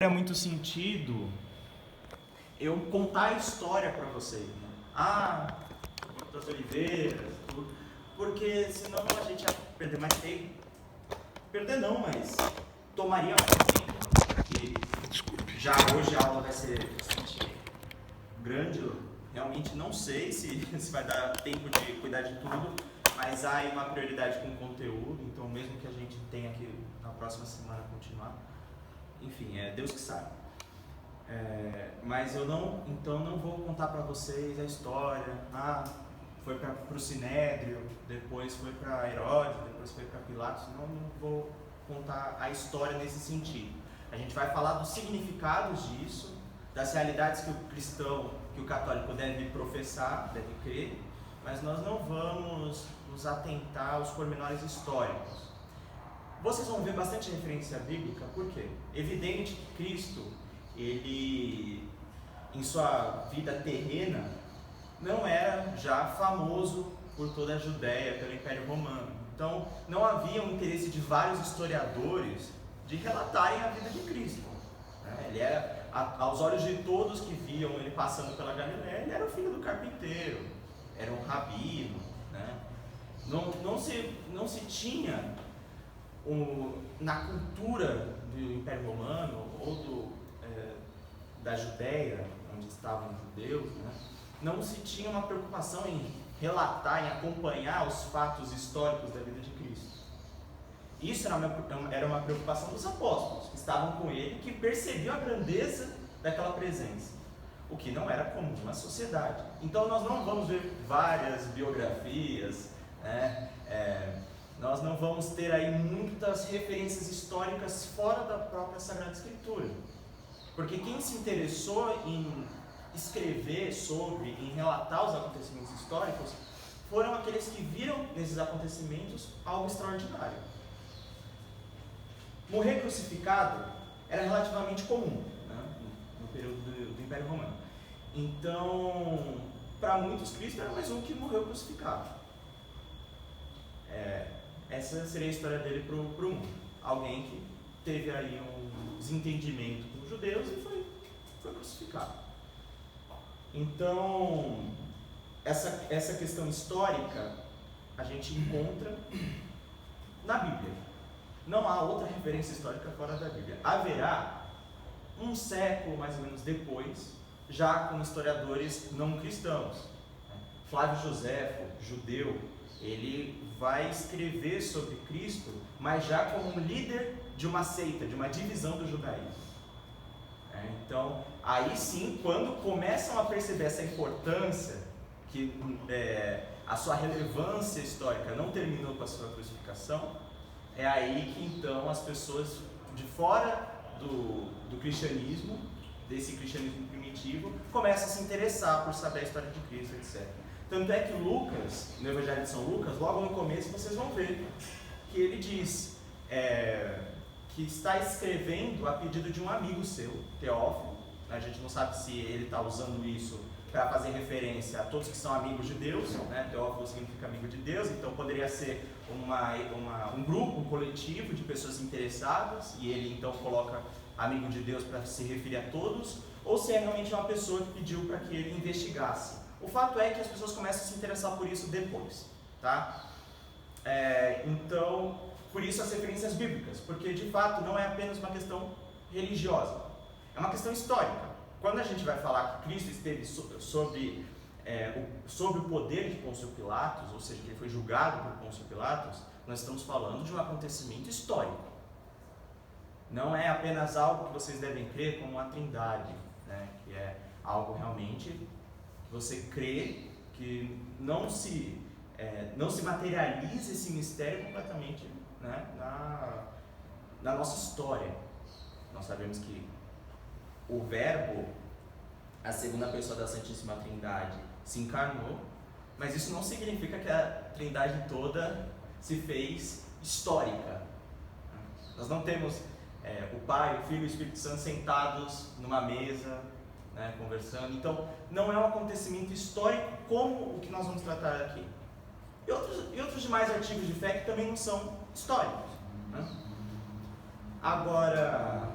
faria muito sentido eu contar a história para vocês, né? Das Oliveiras, tudo, porque senão a gente ia perder mais tempo. Perder não, mas tomaria mais tempo. E já hoje a aula vai ser bastante grande, eu realmente não sei se vai dar tempo de cuidar de tudo, mas há aí uma prioridade com o conteúdo, então mesmo que a gente tenha que na próxima semana continuar, enfim, é Deus que sabe. Mas eu não vou contar para vocês a história. Foi para o Sinédrio, depois foi para Herodes, depois foi para Pilatos. Não vou contar a história nesse sentido. A gente vai falar dos significados disso, das realidades que o cristão, que o católico deve professar, deve crer, mas nós não vamos nos atentar aos pormenores históricos. Vocês vão ver bastante referência bíblica, por quê? Evidente que Cristo, ele, em sua vida terrena, não era já famoso por toda a Judéia, pelo Império Romano. Então, não havia um interesse de vários historiadores de relatarem a vida de Cristo. Ele era, aos olhos de todos que viam ele passando pela Galiléia, ele era o filho do carpinteiro, era um rabino, né? Não se tinha na cultura do Império Romano ou da Judéia, onde estavam os judeus, né? Não se tinha uma preocupação em relatar, em acompanhar os fatos históricos da vida de Cristo. Isso era uma preocupação dos apóstolos, que estavam com ele, que percebiam a grandeza daquela presença, o que não era comum na sociedade. Então nós não vamos ver várias biografias, né? Nós não vamos ter aí muitas referências históricas fora da própria Sagrada Escritura. Porque quem se interessou em escrever sobre, em relatar os acontecimentos históricos, foram aqueles que viram nesses acontecimentos algo extraordinário. Morrer crucificado era relativamente comum, né, no período do Império Romano. Então, para muitos, Cristo era mais um que morreu crucificado. Essa seria a história dele para o mundo. Alguém que teve aí um desentendimento com os judeus e foi crucificado. Então, essa questão histórica a gente encontra na Bíblia. Não há outra referência histórica fora da Bíblia. Haverá um século mais ou menos depois, já com historiadores não cristãos. Flávio Joséfo, judeu, ele vai escrever sobre Cristo, mas já como um líder de uma seita, de uma divisão do judaísmo. Então, aí sim, quando começam a perceber essa importância, que a sua relevância histórica não terminou com a sua crucificação, é aí que então as pessoas de fora do cristianismo, desse cristianismo primitivo, começam a se interessar por saber a história de Cristo, etc. Tanto é que Lucas, no Evangelho de São Lucas, logo no começo vocês vão ver que ele diz que está escrevendo a pedido de um amigo seu, Teófilo. A gente não sabe se ele está usando isso para fazer referência a todos que são amigos de Deus, né? Teófilo significa amigo de Deus, então poderia ser um grupo, um coletivo de pessoas interessadas, e ele então coloca amigo de Deus para se referir a todos, ou se é realmente uma pessoa que pediu para que ele investigasse. O fato é que as pessoas começam a se interessar por isso depois, tá? Então, por isso as referências bíblicas, porque de fato não é apenas uma questão religiosa, é uma questão histórica. Quando a gente vai falar que Cristo esteve sob o poder de Pôncio Pilatos, ou seja, que ele foi julgado por Pôncio Pilatos, nós estamos falando de um acontecimento histórico. Não é apenas algo que vocês devem crer como uma trindade, né? Que é algo realmente que você crê que não se materializa esse mistério completamente, né, na nossa história. Nós sabemos que o Verbo, a segunda pessoa da Santíssima Trindade, se encarnou, mas isso não significa que a Trindade toda se fez histórica. Nós não temos o Pai, o Filho e o Espírito Santo sentados numa mesa, né, conversando. Então, não é um acontecimento histórico como o que nós vamos tratar aqui. E outros demais artigos de fé que também não são históricos, né? Agora,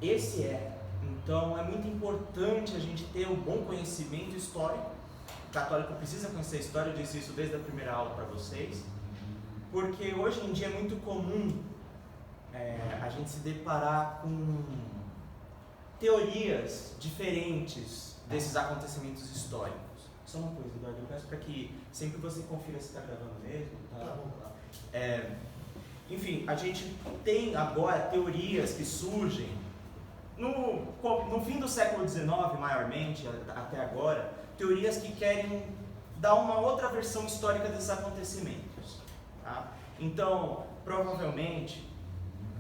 Esse é. Então é muito importante a gente ter um bom conhecimento histórico. O católico precisa conhecer a história, eu disse isso desde a primeira aula para vocês, porque hoje em dia é muito comum a gente se deparar com teorias diferentes desses acontecimentos históricos. Só uma coisa, Eduardo, eu peço para que sempre você confira se está gravando mesmo. Tá bom. Enfim, a gente tem agora teorias que surgem no fim do século XIX, maiormente, até agora, teorias que querem dar uma outra versão histórica desses acontecimentos. Tá? Então, provavelmente,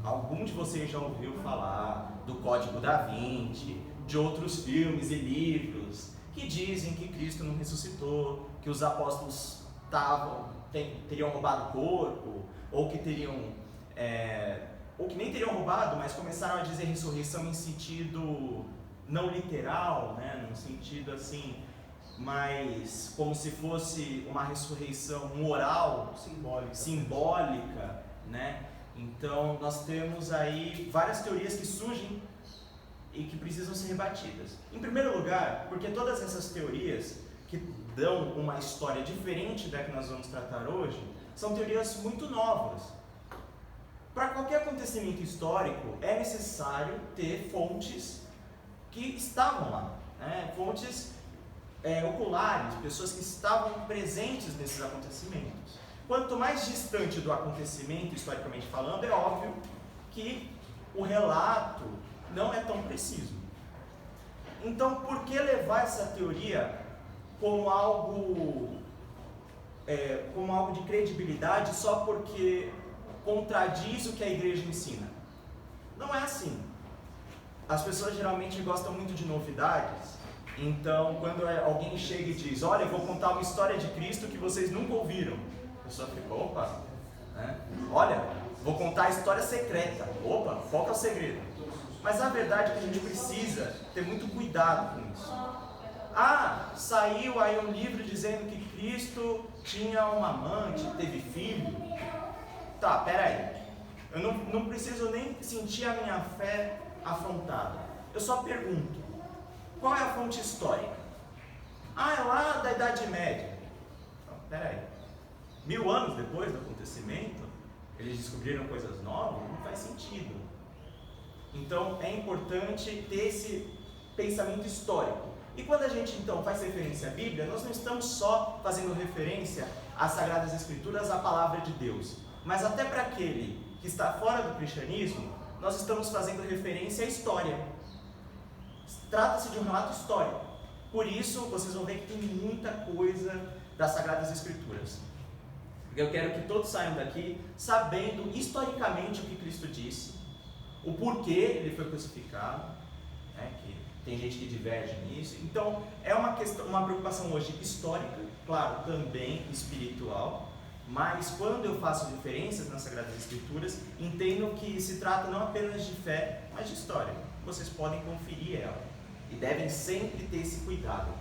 algum de vocês já ouviu falar do Código da Vinci, de outros filmes e livros que dizem que Cristo não ressuscitou, que os apóstolos teriam roubado o corpo, ou que nem teriam roubado, mas começaram a dizer ressurreição em sentido não literal, né? Num sentido assim, mas como se fosse uma ressurreição moral, simbólica, né? Então nós temos aí várias teorias que surgem e que precisam ser rebatidas. Em primeiro lugar, porque todas essas teorias que dão uma história diferente da que nós vamos tratar hoje, são teorias muito novas. Para qualquer acontecimento histórico é necessário ter fontes que estavam lá, né? Fontes oculares, pessoas que estavam presentes nesses acontecimentos. Quanto mais distante do acontecimento, historicamente falando, é óbvio que o relato não é tão preciso. Então, por que levar essa teoria como algo de credibilidade só porque contradiz o que a igreja ensina? Não é assim. As pessoas geralmente gostam muito de novidades, então quando alguém chega e diz, olha, eu vou contar uma história de Cristo que vocês nunca ouviram, a pessoa fica, opa, né? Olha, vou contar a história secreta, opa, qual que é o segredo? Mas a verdade é que a gente precisa ter muito cuidado com isso. Ah, saiu aí um livro dizendo que Cristo tinha uma amante, teve filho. Tá, peraí. Eu não preciso nem sentir a minha fé afrontada. Eu só pergunto, qual é a fonte histórica? Ah, é lá da Idade Média. Então, peraí. 1000 anos depois do acontecimento, eles descobriram coisas novas? Não faz sentido. Então, é importante ter esse pensamento histórico. E quando a gente, então, faz referência à Bíblia, nós não estamos só fazendo referência às Sagradas Escrituras, à Palavra de Deus. Mas até para aquele que está fora do cristianismo, nós estamos fazendo referência à história. Trata-se de um relato histórico. Por isso, vocês vão ver que tem muita coisa das Sagradas Escrituras. Porque eu quero que todos saiam daqui sabendo historicamente o que Cristo disse, o porquê ele foi crucificado, né, que tem gente que diverge nisso. Então, é uma preocupação hoje histórica, claro, também espiritual, mas quando eu faço referências nas Sagradas Escrituras, entendo que se trata não apenas de fé, mas de história. Vocês podem conferir ela e devem sempre ter esse cuidado.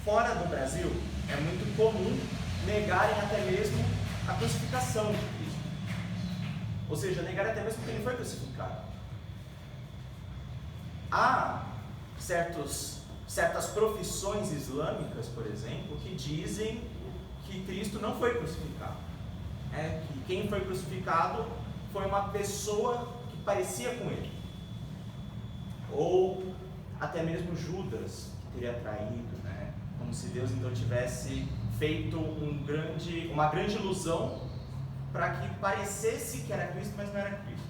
Fora do Brasil, é muito comum negarem até mesmo a crucificação de Cristo. Ou seja, negar até mesmo que ele foi crucificado. Há certas profissões islâmicas, por exemplo, que dizem que Cristo não foi crucificado. Que quem foi crucificado foi uma pessoa que parecia com ele. Ou até mesmo Judas, que teria traído, né? Como se Deus então tivesse feito uma grande ilusão para que parecesse que era Cristo, mas não era Cristo.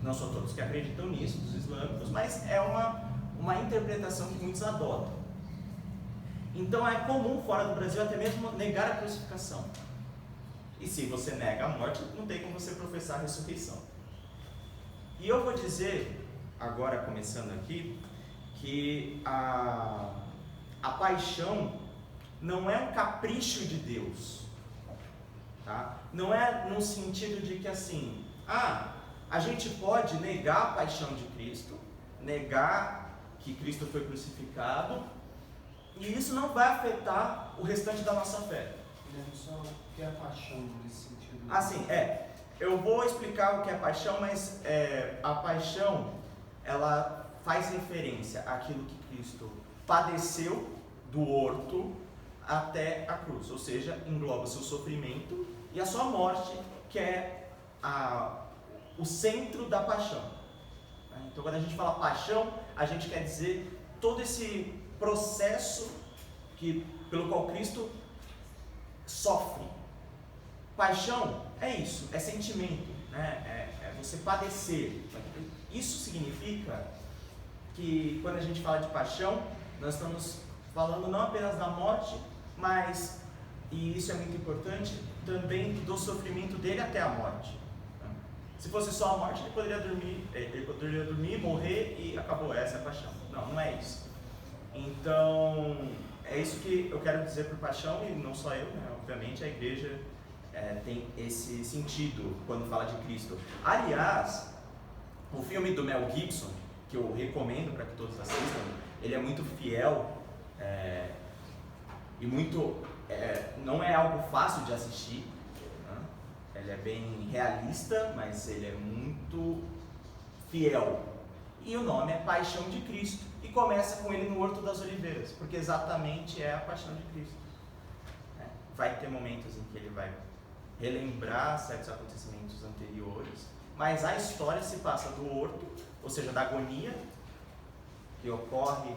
Não são todos que acreditam nisso, dos islâmicos, mas é uma interpretação que muitos adotam. Então é comum fora do Brasil até mesmo negar a crucificação. E se você nega a morte, não tem como você professar a ressurreição. E eu vou dizer, agora começando aqui, que a paixão não é um capricho de Deus. Tá? Não é no sentido de que assim, a gente pode negar a paixão de Cristo, negar que Cristo foi crucificado, e isso não vai afetar o restante da nossa fé. Só que é a paixão nesse sentido. Assim, Eu vou explicar o que é paixão, mas a paixão, ela faz referência àquilo que Cristo padeceu do horto até a cruz, ou seja, engloba o seu sofrimento e a sua morte, que é o centro da paixão. Então, quando a gente fala paixão, a gente quer dizer todo esse processo pelo qual Cristo sofre. Paixão é isso, é sentimento, né? É você padecer. Isso significa que quando a gente fala de paixão, nós estamos falando não apenas da morte, mas, e isso é muito importante, também do sofrimento dele até a morte. Se fosse só a morte, ele poderia dormir, morrer e acabou, essa é a paixão. Não, não é isso. Então, é isso que eu quero dizer por paixão, e não só eu, né? Obviamente a igreja tem esse sentido quando fala de Cristo. Aliás, o filme do Mel Gibson, que eu recomendo para que todos assistam, ele é muito fiel e muito, não é algo fácil de assistir, né? Ele é bem realista, mas ele é muito fiel. E o nome é Paixão de Cristo, e começa com ele no Horto das Oliveiras, porque exatamente é a paixão de Cristo. Vai ter momentos em que ele vai relembrar certos acontecimentos anteriores, mas a história se passa do horto, ou seja, da agonia, que ocorre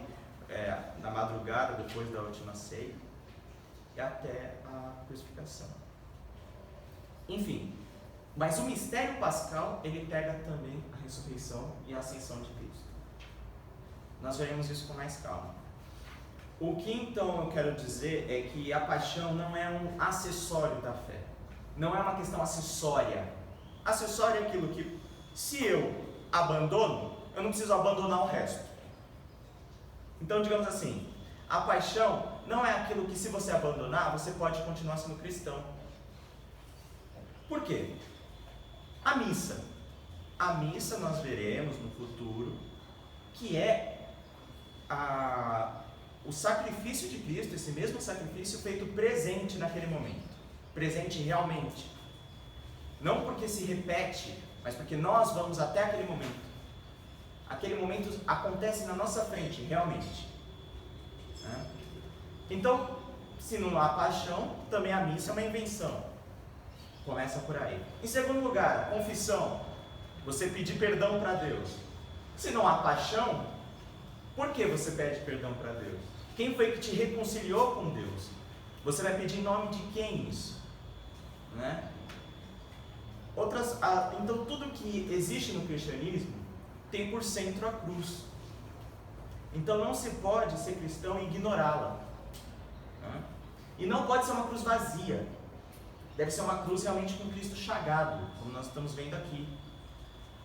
na madrugada depois da última ceia, e até a crucificação. Enfim, mas o mistério pascal, ele pega também a ressurreição e a ascensão de Cristo. Nós veremos isso com mais calma. O que então eu quero dizer é que a paixão não é um acessório da fé. Não é uma questão acessória. Acessório é aquilo que, se eu abandono, eu não preciso abandonar o resto. Então, digamos assim, a paixão não é aquilo que, se você abandonar, você pode continuar sendo cristão. Por quê? A missa. A missa nós veremos no futuro que é o sacrifício de Cristo, esse mesmo sacrifício feito presente naquele momento. Presente realmente. Não porque se repete, mas porque nós vamos até aquele momento. Aquele momento acontece na nossa frente, realmente. Então, se não há paixão, também a missa é uma invenção. Começa por aí. Em segundo lugar, confissão. Você pedir perdão para Deus. Se não há paixão, por que você pede perdão para Deus? Quem foi que te reconciliou com Deus? Você vai pedir em nome de quem isso? Né? Então, tudo que existe no cristianismo tem por centro a cruz. Então, não se pode ser cristão e ignorá-la. Né? E não pode ser uma cruz vazia. Deve ser uma cruz realmente com Cristo chagado, como nós estamos vendo aqui.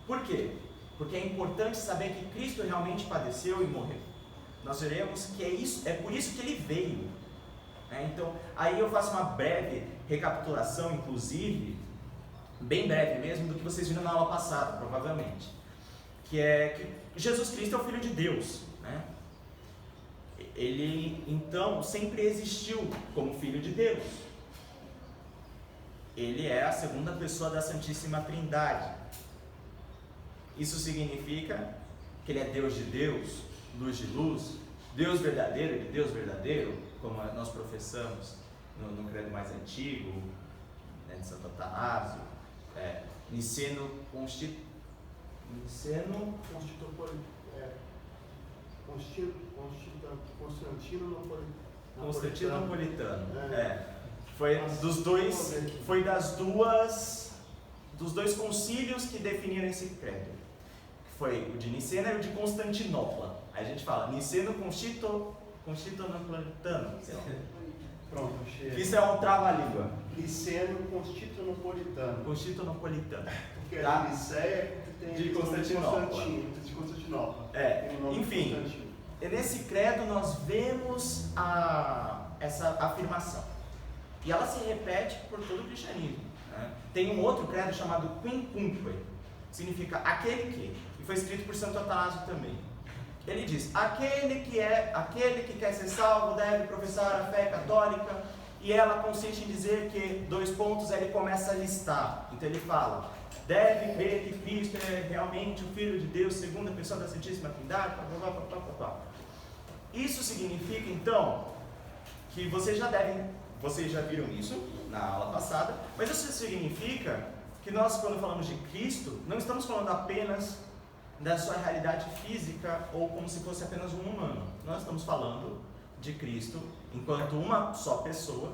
Por quê? Porque é importante saber que Cristo realmente padeceu e morreu. Nós veremos que é por isso que ele veio. Então, aí eu faço uma breve recapitulação, inclusive, bem breve mesmo, do que vocês viram na aula passada, provavelmente. Que é que Jesus Cristo é o Filho de Deus. Né? Ele, então, sempre existiu como Filho de Deus. Ele é a segunda pessoa da Santíssima Trindade. Isso significa que ele é Deus de Deus, luz de luz, Deus verdadeiro de Deus verdadeiro, como nós professamos no credo mais antigo, né, de Santo Atanásio, Niceno Constantino-Napolitano. Dos dois concílios que definiram esse credo. Foi o de Nicena e o de Constantinopla. Aí a gente fala Constantino-Napolitano. Pronto, chega. Isso é um trava-língua. Niceno-Constantinopolitano. Constantinopolitano. Porque tá? a Nicéia tem de Constantinopla. De Constantinopla. Enfim, nesse credo nós vemos essa afirmação. E ela se repete por todo o cristianismo. Né? Tem um outro credo chamado Quincunque, significa aquele que, e foi escrito por Santo Atanásio também. Ele diz: aquele que quer ser salvo deve professar a fé católica, e ela consiste em dizer que, ele começa a listar Então ele fala, deve crer que Cristo é realmente o Filho de Deus, segunda pessoa da Santíssima Trindade, Isso significa então que vocês já viram isso na aula passada, mas isso significa que nós, quando falamos de Cristo, não estamos falando apenas da sua realidade física ou como se fosse apenas um humano. Nós estamos falando de Cristo enquanto uma só pessoa,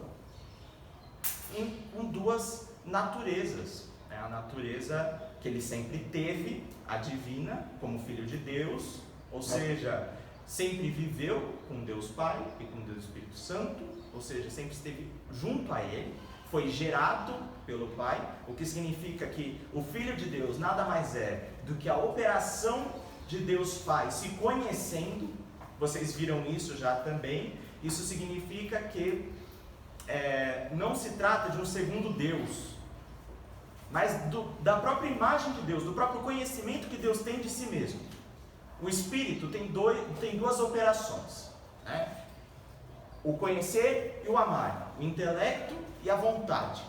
com duas naturezas. A natureza que ele sempre teve, a divina, como Filho de Deus, ou seja, sempre viveu com Deus Pai e com Deus Espírito Santo, ou seja, sempre esteve junto a ele, foi gerado pelo Pai, o que significa que o Filho de Deus nada mais é do que a operação de Deus Pai se conhecendo. Vocês viram isso já também. Isso significa que não se trata de um segundo Deus, mas da própria imagem de Deus, do próprio conhecimento que Deus tem de si mesmo. O Espírito tem duas operações, né? O conhecer e o amar, o intelecto e a vontade.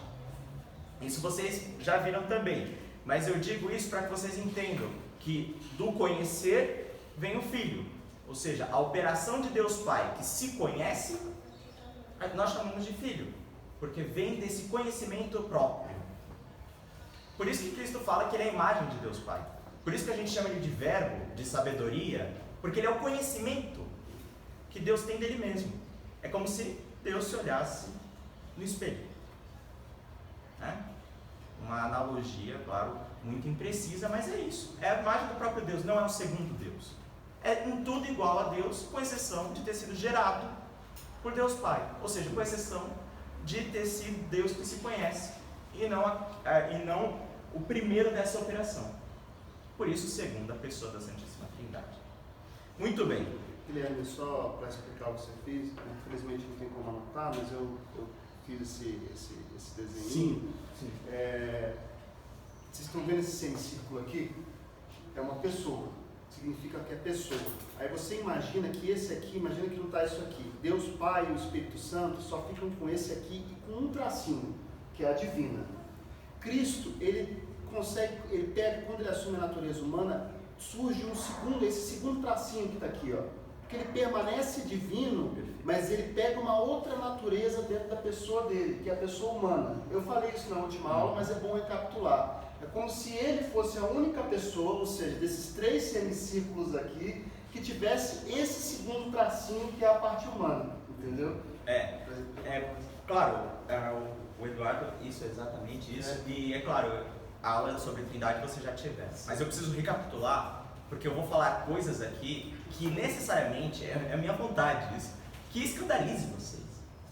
Isso vocês já viram também, mas eu digo isso para que vocês entendam que do conhecer vem o Filho, ou seja, a operação de Deus Pai que se conhece, nós chamamos de Filho, porque vem desse conhecimento próprio. Por isso que Cristo fala que ele é a imagem de Deus Pai. Por isso que a gente chama ele de verbo, de sabedoria, porque ele é o conhecimento que Deus tem dele mesmo. É como se Deus se olhasse no espelho, né? Uma analogia, claro, muito imprecisa, mas é isso. É a imagem do próprio Deus, não é um segundo Deus. É em tudo igual a Deus, com exceção de ter sido gerado por Deus Pai. Ou seja, com exceção de ter sido Deus que se conhece e não o primeiro dessa operação. Por isso, segunda pessoa da Santíssima Trindade. Muito bem. Guilherme, só para explicar o que você fez, infelizmente não tem como anotar, mas eu fiz esse desenho. Sim. Vocês estão vendo esse semicírculo aqui? É uma pessoa, significa que é pessoa. Aí você imagina que esse aqui, imagina que não está isso aqui. Deus Pai e o Espírito Santo só ficam com esse aqui e com um tracinho, que é a divina. Cristo, ele pega, quando ele assume a natureza humana, surge esse segundo tracinho que está aqui, ó. Porque ele permanece divino, mas ele pega uma outra natureza dentro da pessoa dele, que é a pessoa humana. Eu falei isso na última aula, mas é bom recapitular. É como se ele fosse a única pessoa, ou seja, desses 3 semicírculos aqui, que tivesse esse segundo tracinho que é a parte humana, entendeu? Claro, o Eduardo, isso é exatamente isso. E é claro, a aula sobre Trindade você já tivesse. Mas eu preciso recapitular, porque eu vou falar coisas aqui que necessariamente é a minha vontade isso, que escandalize vocês.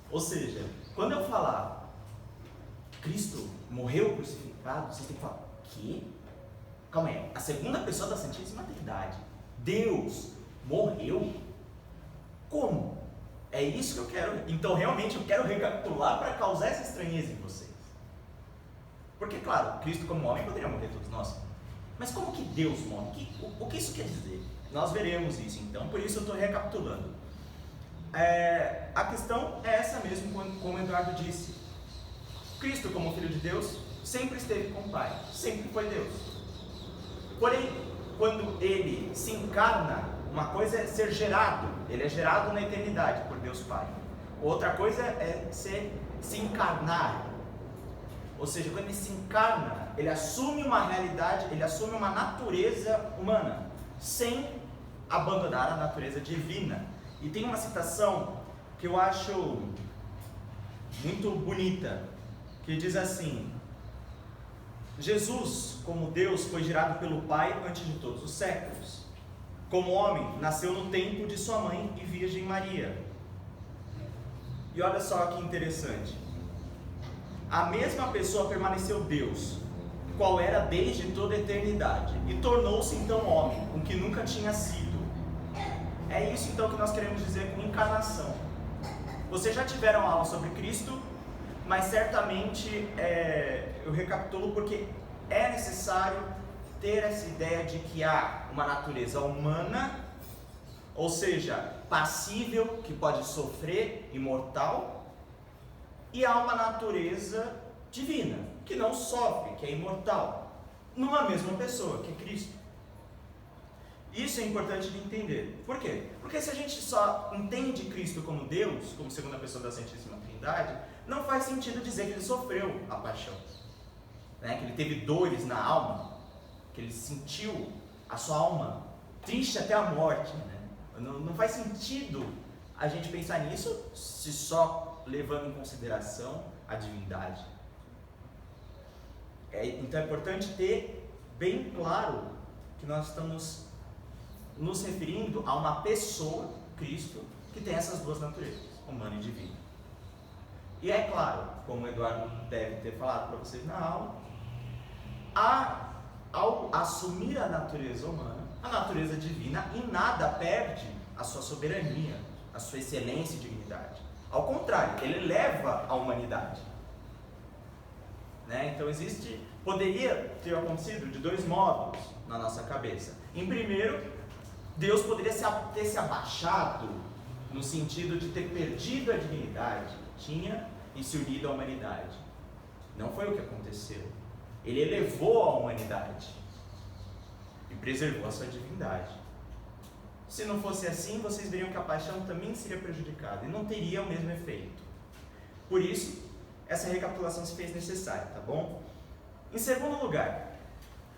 Ou seja, quando eu falar Cristo morreu crucificado, vocês têm que falar, quê? Calma aí, a segunda pessoa da Santíssima Trindade, Deus, morreu? Como? É isso que eu quero. Então realmente eu quero recapitular para causar essa estranheza em vocês. Porque claro, Cristo como homem poderia morrer todos nós. Mas como que Deus morre? O que isso quer dizer? Nós veremos isso então, por isso eu estou recapitulando. A questão é essa mesmo, como o Eduardo disse. Cristo como Filho de Deus sempre esteve com o Pai, sempre foi Deus. Porém, quando ele se encarna, uma coisa é ser gerado, ele é gerado na eternidade por Deus Pai. Outra coisa é se encarnar. Ou seja, quando ele se encarna, ele assume uma realidade, ele assume uma natureza humana, sem abandonar a natureza divina. E tem uma citação que eu acho muito bonita, que diz assim: Jesus, como Deus, foi gerado pelo Pai antes de todos os séculos. Como homem, nasceu no tempo de sua mãe e Virgem Maria. E olha só que interessante. A mesma pessoa permaneceu Deus, qual era desde toda a eternidade, e tornou-se então homem, o que nunca tinha sido. É isso então que nós queremos dizer com encarnação. Vocês já tiveram aula sobre Cristo, mas certamente eu recapitulo porque é necessário ter essa ideia de que há uma natureza humana, ou seja, passível, que pode sofrer, imortal, e há uma natureza divina, que não sofre, que é imortal, numa mesma pessoa, que é Cristo. Isso é importante de entender. Por quê? Porque se a gente só entende Cristo como Deus, como segunda pessoa da Santíssima Trindade, não faz sentido dizer que ele sofreu a paixão, né? Que ele teve dores na alma, que ele sentiu a sua alma triste até a morte, né? Não faz sentido a gente pensar nisso se só levando em consideração a divindade. Então é importante ter bem claro que nós estamos nos referindo a uma pessoa, Cristo, que tem essas duas naturezas, humana e divina. E é claro, como o Eduardo deve ter falado para vocês na aula, ao assumir a natureza humana, a natureza divina em nada perde a sua soberania, a sua excelência e dignidade. Ao contrário, ele eleva a humanidade. Né? Então poderia ter acontecido de dois modos na nossa cabeça. Em primeiro, Deus poderia ter se abaixado no sentido de ter perdido a dignidade que tinha e se unido à humanidade. Não foi o que aconteceu. Ele elevou a humanidade e preservou a sua divindade. Se não fosse assim, vocês veriam que a paixão também seria prejudicada e não teria o mesmo efeito. Por isso, essa recapitulação se fez necessária, tá bom? Em segundo lugar,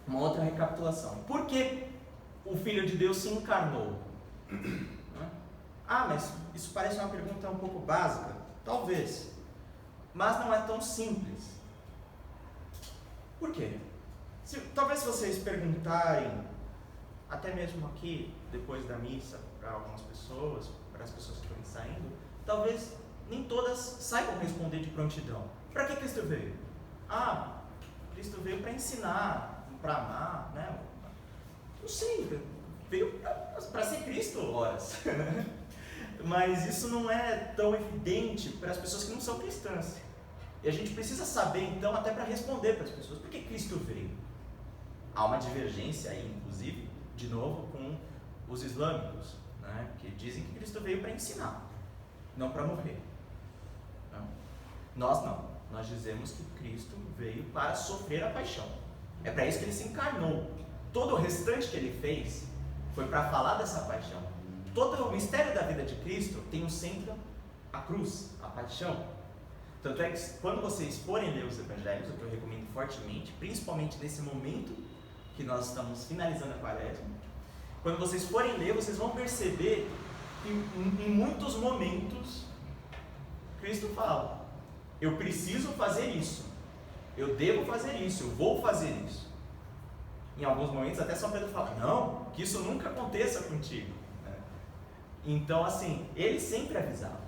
uma outra recapitulação. Por que o Filho de Deus se encarnou? Mas isso parece uma pergunta um pouco básica. Talvez. Mas não é tão simples. Por quê? Talvez se vocês perguntarem, até mesmo aqui, depois da missa, para algumas pessoas, para as pessoas que forem saindo, talvez nem todas saibam responder de prontidão. Para que Cristo veio? Cristo veio para ensinar, para amar, né? Não sei, veio para ser Cristo, horas. Mas isso não é tão evidente para as pessoas que não são cristãs. E a gente precisa saber, então, até para responder para as pessoas, por que Cristo veio? Há uma divergência aí, inclusive, de novo, com os islâmicos, né? Que dizem que Cristo veio para ensinar, não para morrer. Não. Nós não. Nós dizemos que Cristo veio para sofrer a paixão. É para isso que ele se encarnou. Todo o restante que ele fez foi para falar dessa paixão. Todo o mistério da vida de Cristo tem um centro, a cruz, a paixão. Tanto é que quando vocês forem ler os evangelhos, o que eu recomendo fortemente, principalmente nesse momento que nós estamos finalizando a quaresma, quando vocês forem ler, vocês vão perceber que em muitos momentos Cristo fala: eu preciso fazer isso, eu devo fazer isso, eu vou fazer isso. Em alguns momentos até São Pedro fala: não, que isso nunca aconteça contigo. Então, assim, ele sempre avisava,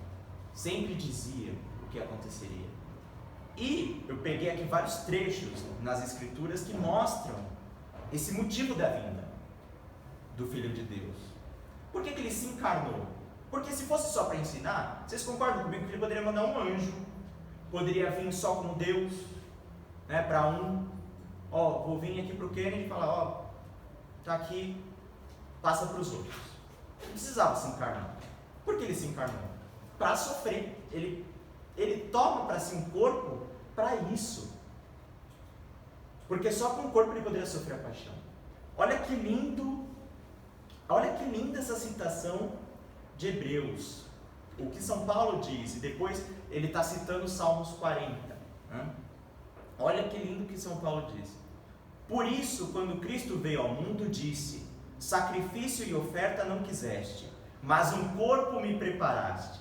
sempre dizia o que aconteceria. E eu peguei aqui vários trechos nas Escrituras que mostram esse motivo da vinda do Filho de Deus. Por que ele se encarnou? Porque se fosse só para ensinar, vocês concordam comigo que ele poderia mandar um anjo, poderia vir só como Deus, né, para vou vir aqui para o Kennedy e falar, tá aqui, passa para os outros. Ele precisava se encarnar. Por que ele se encarnou? Para sofrer. Ele toma para si um corpo para isso. Porque só com o corpo ele poderia sofrer a paixão. Olha que linda essa citação de Hebreus. O que São Paulo diz, e depois ele está citando Salmos 40. Olha que lindo que São Paulo diz. Por isso, quando Cristo veio ao mundo, disse: sacrifício e oferta não quiseste, mas um corpo me preparaste.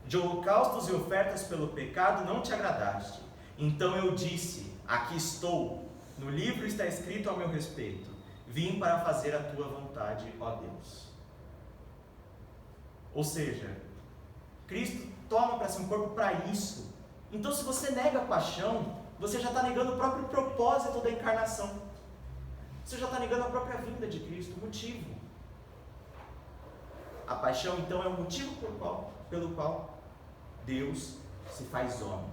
De holocaustos e ofertas pelo pecado não te agradaste. Então eu disse: aqui estou, no livro está escrito ao meu respeito, vim para fazer a tua vontade, ó Deus. Ou seja, Cristo toma para si um corpo para isso. Então, se você nega a paixão, você já está negando o próprio propósito da encarnação. Você já está negando a própria vinda de Cristo, o motivo. A paixão, então, é o motivo pelo qual Deus se faz homem.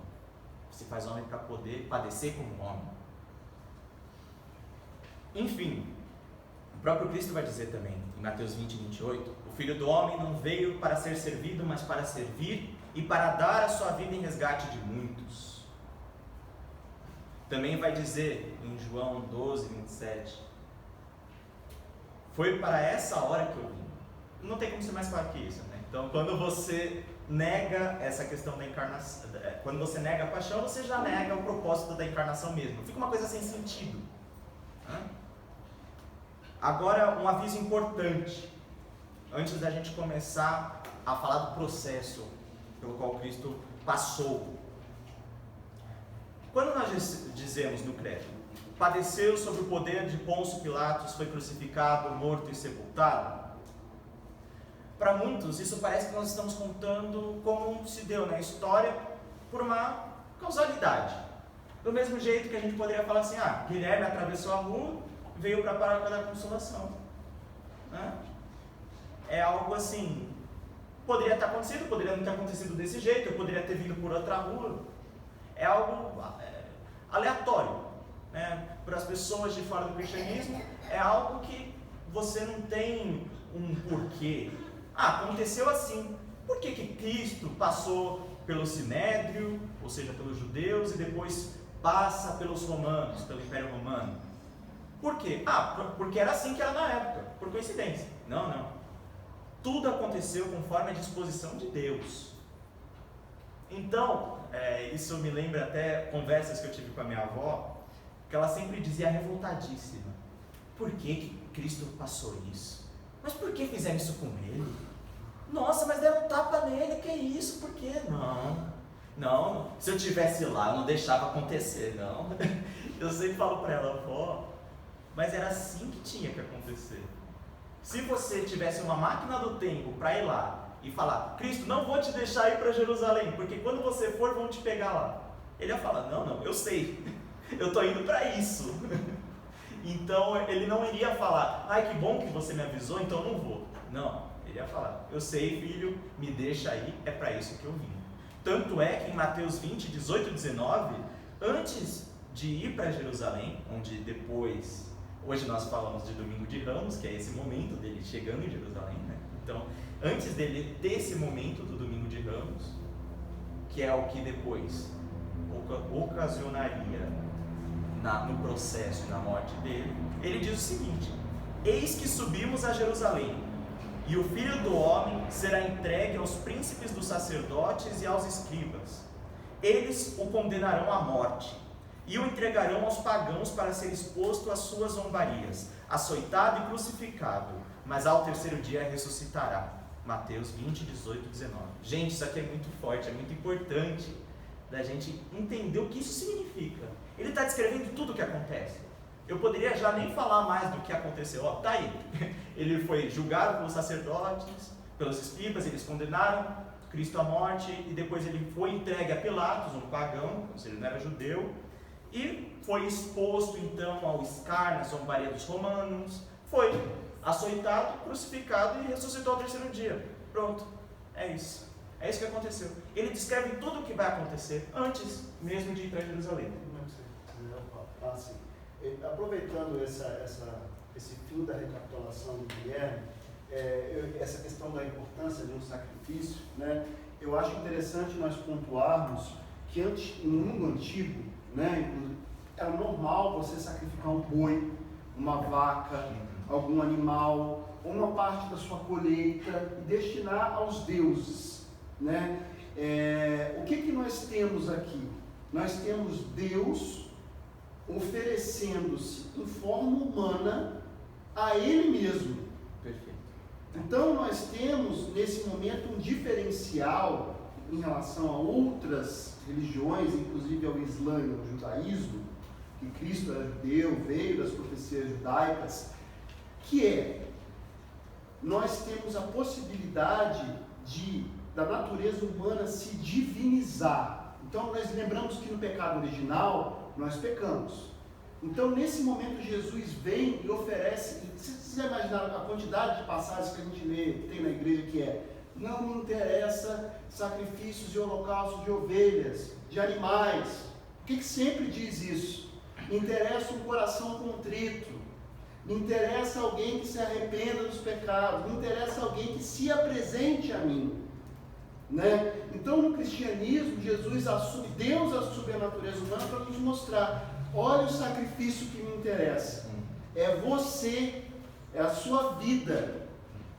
Se faz homem para poder padecer como homem. Enfim, o próprio Cristo vai dizer também, em Mateus 20, 28, o Filho do Homem não veio para ser servido, mas para servir e para dar a sua vida em resgate de muitos. também vai dizer em João 12, 27, foi para essa hora que eu vim. Não tem como ser mais claro que isso, né? Então, quando você nega essa questão da encarnação, quando você nega a paixão, você já nega o propósito da encarnação mesmo. Fica uma coisa sem sentido. Agora, um aviso importante, antes da gente começar a falar do processo pelo qual Cristo passou. Quando nós dizemos no credo, padeceu sob o poder de Pôncio Pilatos, foi crucificado, morto e sepultado, para muitos isso parece que nós estamos contando como se deu na história por uma causalidade. Do mesmo jeito que a gente poderia falar assim, Guilherme atravessou a rua, veio para a Paróquia da Consolação. É algo assim, poderia ter acontecido, poderia não ter acontecido desse jeito, eu poderia ter vindo por outra rua. É algo aleatório, né? Para as pessoas de fora do cristianismo, é algo que você não tem um porquê. Aconteceu assim. Por que Cristo passou pelo Sinédrio, ou seja, pelos judeus, e depois passa pelos romanos, pelo Império Romano? Por quê? Porque era assim que era na época, por coincidência. Não. Tudo aconteceu conforme a disposição de Deus. Então, isso me lembra até conversas que eu tive com a minha avó, que ela sempre dizia revoltadíssima: por que Cristo passou isso? Mas por que fizeram isso com ele? Nossa, mas deram um tapa nele, que isso? Por quê? Não, se eu estivesse lá, eu não deixava acontecer, não. Eu sempre falo para ela, avó, mas era assim que tinha que acontecer. Se você tivesse uma máquina do tempo para ir lá e falar, Cristo, não vou te deixar ir para Jerusalém, porque quando você for, vão te pegar lá. Ele ia falar, não, eu sei, eu estou indo para isso. Então, ele não iria falar, que bom que você me avisou, então eu não vou. Não, ele ia falar, eu sei, filho, me deixa aí, é para isso que eu vim. Tanto é que em Mateus 20, 18 e 19, antes de ir para Jerusalém, onde depois, hoje nós falamos de Domingo de Ramos, que é esse momento dele chegando em Jerusalém, né? Então, antes dele ter esse momento do Domingo de Ramos, que é o que depois ocasionaria no processo e na morte dele, ele diz o seguinte: eis que subimos a Jerusalém, e o Filho do Homem será entregue aos príncipes dos sacerdotes e aos escribas. Eles o condenarão à morte, e o entregarão aos pagãos para ser exposto às suas zombarias, açoitado e crucificado, mas ao terceiro dia ressuscitará. Mateus 20, 18 e 19. Gente, isso aqui é muito forte, é muito importante da gente entender o que isso significa. Ele está descrevendo tudo o que acontece. Eu poderia já nem falar mais do que aconteceu. Tá aí. Ele foi julgado pelos sacerdotes, pelos escribas, eles condenaram Cristo à morte, e depois ele foi entregue a Pilatos, um pagão, ou seja, ele não era judeu, e foi exposto então ao escárnio, à zombaria dos romanos, foi açoitado, crucificado e ressuscitou ao terceiro dia. Pronto, é isso. É isso que aconteceu. Ele descreve tudo o que vai acontecer antes mesmo de ir para Jerusalém. Sim. Aproveitando esse fio da recapitulação do Guilherme, essa questão da importância de um sacrifício, né? Eu acho interessante nós pontuarmos que no mundo antigo, né, era normal você sacrificar um boi, uma vaca, algum animal, ou uma parte da sua colheita e destinar aos deuses, né? O que nós temos aqui? Nós temos Deus oferecendo-se em forma humana a Ele mesmo. Perfeito. Então nós temos nesse momento um diferencial em relação a outras religiões, inclusive ao Islã e ao judaísmo, que Cristo era judeu, veio das profecias judaicas, que nós temos a possibilidade da natureza humana se divinizar. Então nós lembramos que no pecado original nós pecamos. Então nesse momento Jesus vem e oferece, se você imaginar a quantidade de passagens que a gente lê, tem na igreja, que não me interessa sacrifícios e holocaustos de ovelhas, de animais. O que sempre diz isso? Me interessa um coração contrito, me interessa alguém que se arrependa dos pecados, me interessa alguém que se apresente a mim, né? Então no cristianismo, Deus assume a natureza humana para nos mostrar olha o sacrifício que me interessa. É você, é a sua vida.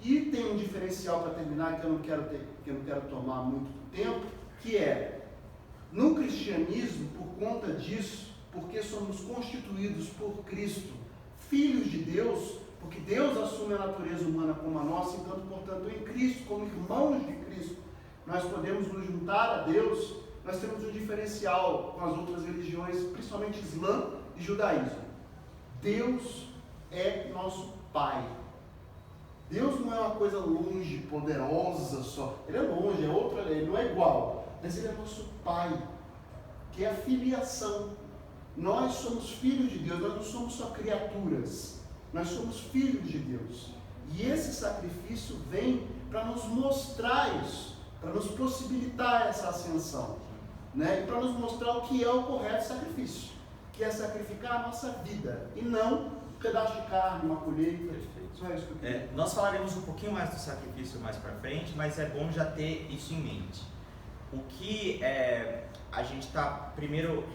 E tem um diferencial para terminar que eu não quero tomar muito tempo, que é, no cristianismo, por conta disso, porque somos constituídos por Cristo, filhos de Deus, porque Deus assume a natureza humana como a nossa, então, portanto, em Cristo, como irmãos de Cristo, nós podemos nos juntar a Deus. Nós temos um diferencial com as outras religiões, principalmente Islã e Judaísmo. Deus é nosso Pai. Deus não é uma coisa longe, poderosa só. Ele é longe, é outra, ele não é igual. Mas Ele é nosso Pai, que é a filiação. Nós somos filhos de Deus, nós não somos só criaturas. Nós somos filhos de Deus. E esse sacrifício vem para nos mostrar isso, para nos possibilitar essa ascensão, né? E para nos mostrar o que é o correto sacrifício, que é sacrificar a nossa vida, e não um pedaço de carne, uma colheita. Só isso que eu queria. Nós falaremos um pouquinho mais do sacrifício mais para frente, mas é bom já ter isso em mente. O que a gente está primeiro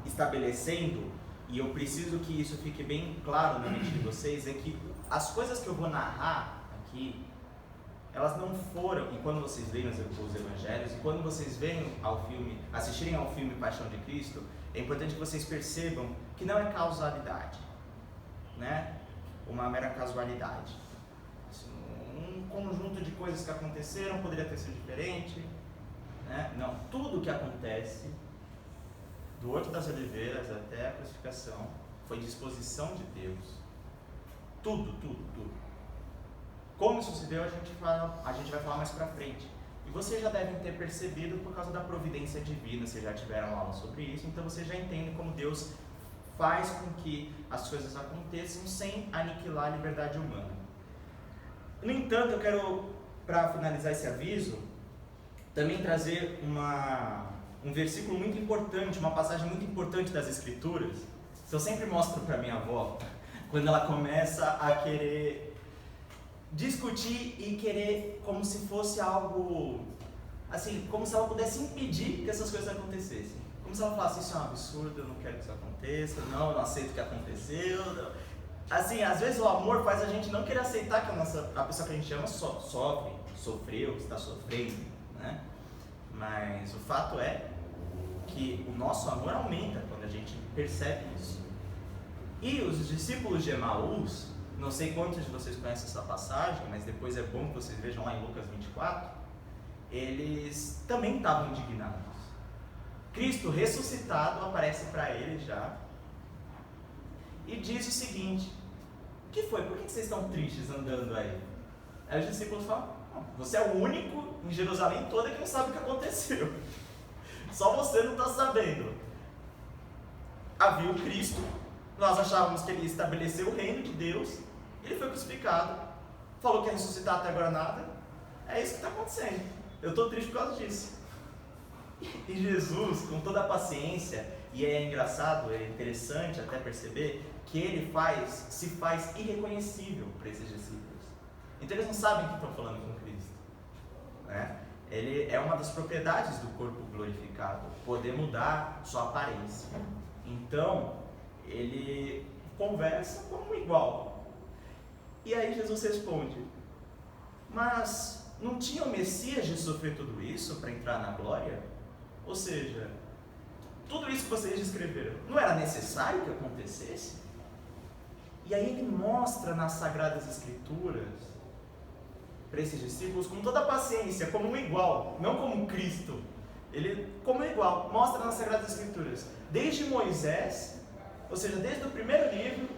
estabelecendo, e eu preciso que isso fique bem claro na mente de vocês, é que as coisas que eu vou narrar aqui, elas não foram, e quando vocês leem os evangelhos, e quando vocês assistirem ao filme Paixão de Cristo, é importante que vocês percebam que não é causalidade, né? Uma mera casualidade. Assim, um conjunto de coisas que aconteceram poderia ter sido diferente, né? Não, tudo o que acontece, do Horto das Oliveiras até a crucificação, foi disposição de Deus. Tudo. Como isso se deu, a gente vai falar mais pra frente. E vocês já devem ter percebido por causa da providência divina, vocês já tiveram aula sobre isso, então vocês já entendem como Deus faz com que as coisas aconteçam sem aniquilar a liberdade humana. No entanto, eu quero, para finalizar esse aviso, também trazer um versículo muito importante, uma passagem muito importante das Escrituras. Eu sempre mostro para minha avó, quando ela começa a querer discutir e querer como se fosse algo, assim, como se ela pudesse impedir que essas coisas acontecessem. Como se ela falasse, isso é um absurdo, eu não quero que isso aconteça, eu não aceito o que aconteceu. Não. Assim, às vezes o amor faz a gente não querer aceitar que a pessoa que a gente ama sofreu, está sofrendo, né? Mas o fato é que o nosso amor aumenta quando a gente percebe isso. E os discípulos de Emaús, não sei quantos de vocês conhecem essa passagem, mas depois é bom que vocês vejam lá em Lucas 24, eles também estavam indignados. Cristo ressuscitado aparece para eles já e diz o seguinte: o que foi? Por que vocês estão tristes andando aí? Aí os discípulos falam: você é o único em Jerusalém toda que não sabe o que aconteceu. Só você não está sabendo. Havia o Cristo, nós achávamos que ele ia estabelecer o reino de Deus, ele foi crucificado, falou que ia ressuscitar, até agora nada. É isso que está acontecendo. Eu estou triste por causa disso. E Jesus, com toda a paciência, e é engraçado, é interessante até perceber que ele se faz irreconhecível para esses discípulos. Então eles não sabem que estão falando com Cristo, né? Ele é uma das propriedades do corpo glorificado, poder mudar sua aparência. Então ele conversa como um igual. E aí Jesus responde: mas não tinha o Messias de sofrer tudo isso para entrar na glória? Ou seja, tudo isso que vocês descreveram, não era necessário que acontecesse? E aí ele mostra nas Sagradas Escrituras, para esses discípulos, com toda a paciência, como um igual, não como um Cristo. Ele, como um igual, mostra nas Sagradas Escrituras, desde Moisés, ou seja, desde o primeiro livro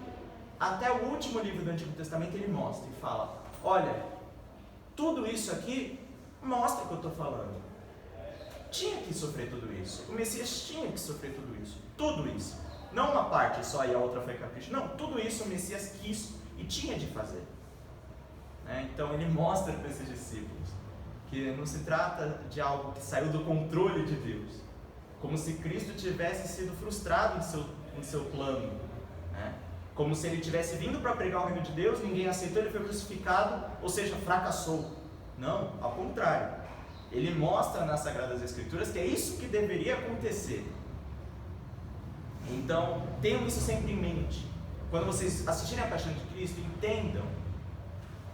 até o último livro do Antigo Testamento, ele mostra e fala: olha, tudo isso aqui mostra o que eu estou falando. Tinha que sofrer tudo isso. O Messias tinha que sofrer tudo isso. Tudo isso. Não uma parte só e a outra foi capricho. Não, tudo isso o Messias quis e tinha de fazer. Então ele mostra para esses discípulos que não se trata de algo que saiu do controle de Deus. Como se Cristo tivesse sido frustrado em seu plano. Como se ele tivesse vindo para pregar o reino de Deus, ninguém aceitou, ele foi crucificado, ou seja, fracassou. Não, ao contrário. Ele mostra nas Sagradas Escrituras que é isso que deveria acontecer. Então, tenham isso sempre em mente. Quando vocês assistirem a Paixão de Cristo, entendam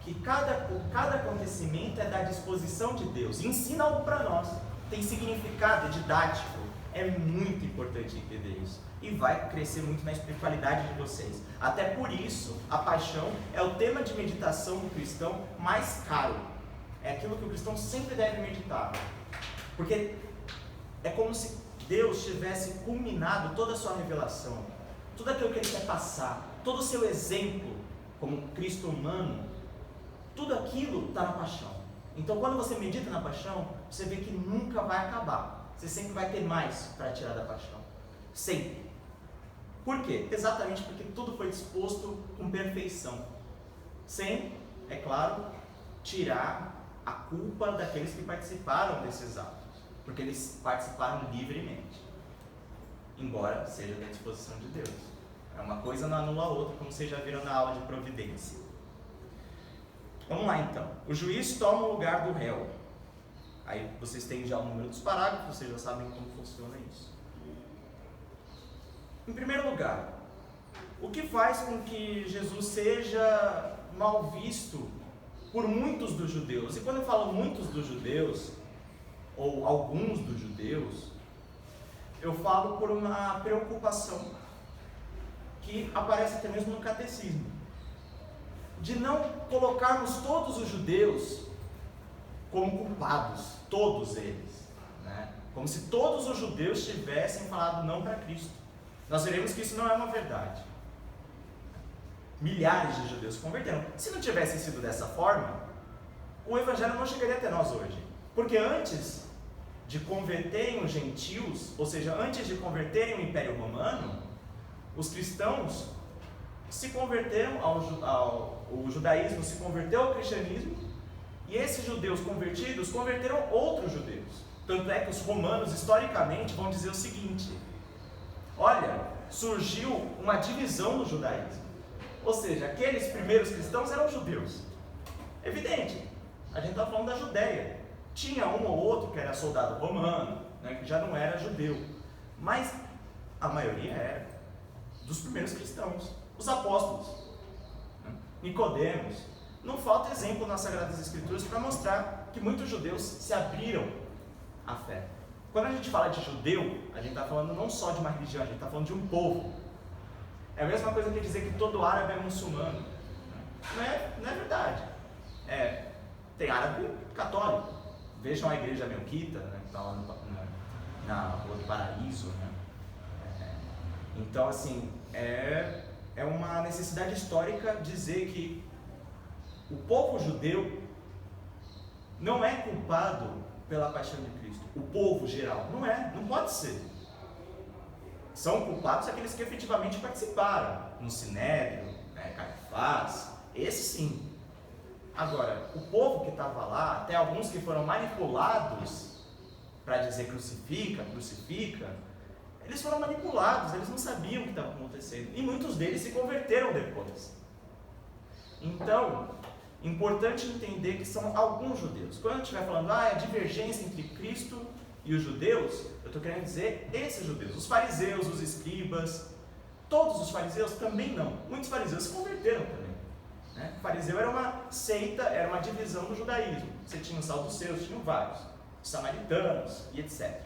que cada acontecimento é da disposição de Deus. Ensina algo para nós. Tem significado, é didático. É muito importante entender isso. E vai crescer muito na espiritualidade de vocês. Até por isso, a paixão é o tema de meditação do cristão mais caro. É aquilo que o cristão sempre deve meditar. Porque é como se Deus tivesse culminado toda a sua revelação, tudo aquilo que Ele quer passar, todo o seu exemplo como Cristo humano, tudo aquilo está na paixão. Então, quando você medita na paixão, você vê que nunca vai acabar. Você sempre vai ter mais para tirar da paixão. Sempre. Por quê? Exatamente porque tudo foi disposto com perfeição. Sem, é claro, tirar a culpa daqueles que participaram desses atos. Porque eles participaram livremente. Embora seja da disposição de Deus. Uma coisa não anula a outra, como vocês já viram na aula de providência. Vamos lá então. O juiz toma o lugar do réu. Aí vocês têm já o número dos parágrafos, vocês já sabem como funciona isso. Em primeiro lugar, o que faz com que Jesus seja mal visto por muitos dos judeus? E quando eu falo muitos dos judeus, ou alguns dos judeus, eu falo por uma preocupação que aparece até mesmo no catecismo, de não colocarmos todos os judeus como culpados, todos eles, né? Como se todos os judeus tivessem falado não para Cristo. Nós veremos que isso não é uma verdade. Milhares de judeus se converteram. Se não tivesse sido dessa forma, o evangelho não chegaria até nós hoje. Porque antes de converterem os gentios, ou seja, antes de converterem o Império Romano, os cristãos se converteram o judaísmo se converteu ao cristianismo, e esses judeus convertidos converteram outros judeus. Tanto é que os romanos, historicamente, vão dizer o seguinte: olha, surgiu uma divisão no judaísmo. Ou seja, aqueles primeiros cristãos eram judeus. Evidente, a gente está falando da Judéia. Tinha um ou outro que era soldado romano, né, que já não era judeu. Mas a maioria era dos primeiros cristãos. Os apóstolos, né, Nicodemos. Não falta exemplo nas Sagradas Escrituras para mostrar que muitos judeus se abriram à fé. Quando a gente fala de judeu, a gente está falando não só de uma religião, a gente está falando de um povo. É a mesma coisa que dizer que todo árabe é muçulmano. Não é verdade. Tem árabe católico. Vejam a igreja melquita, né, que está lá na Rua do Paraíso. Né? Então, assim, é uma necessidade histórica dizer que o povo judeu não é culpado pela paixão de Cristo. O povo geral não pode ser. São culpados aqueles que efetivamente participaram, no Sinédrio, né, Caifás, esse sim. Agora, o povo que estava lá, até alguns que foram manipulados para dizer crucifica, eles foram manipulados, eles não sabiam o que estava acontecendo. E muitos deles se converteram depois. Então, importante entender que são alguns judeus. Quando eu estiver falando, a divergência entre Cristo e os judeus, eu estou querendo dizer esses judeus, os fariseus, os escribas. Todos os fariseus também não. Muitos fariseus se converteram também. Né? O fariseu era uma seita, era uma divisão do judaísmo. Você tinha os saduceus, tinham vários, os samaritanos e etc.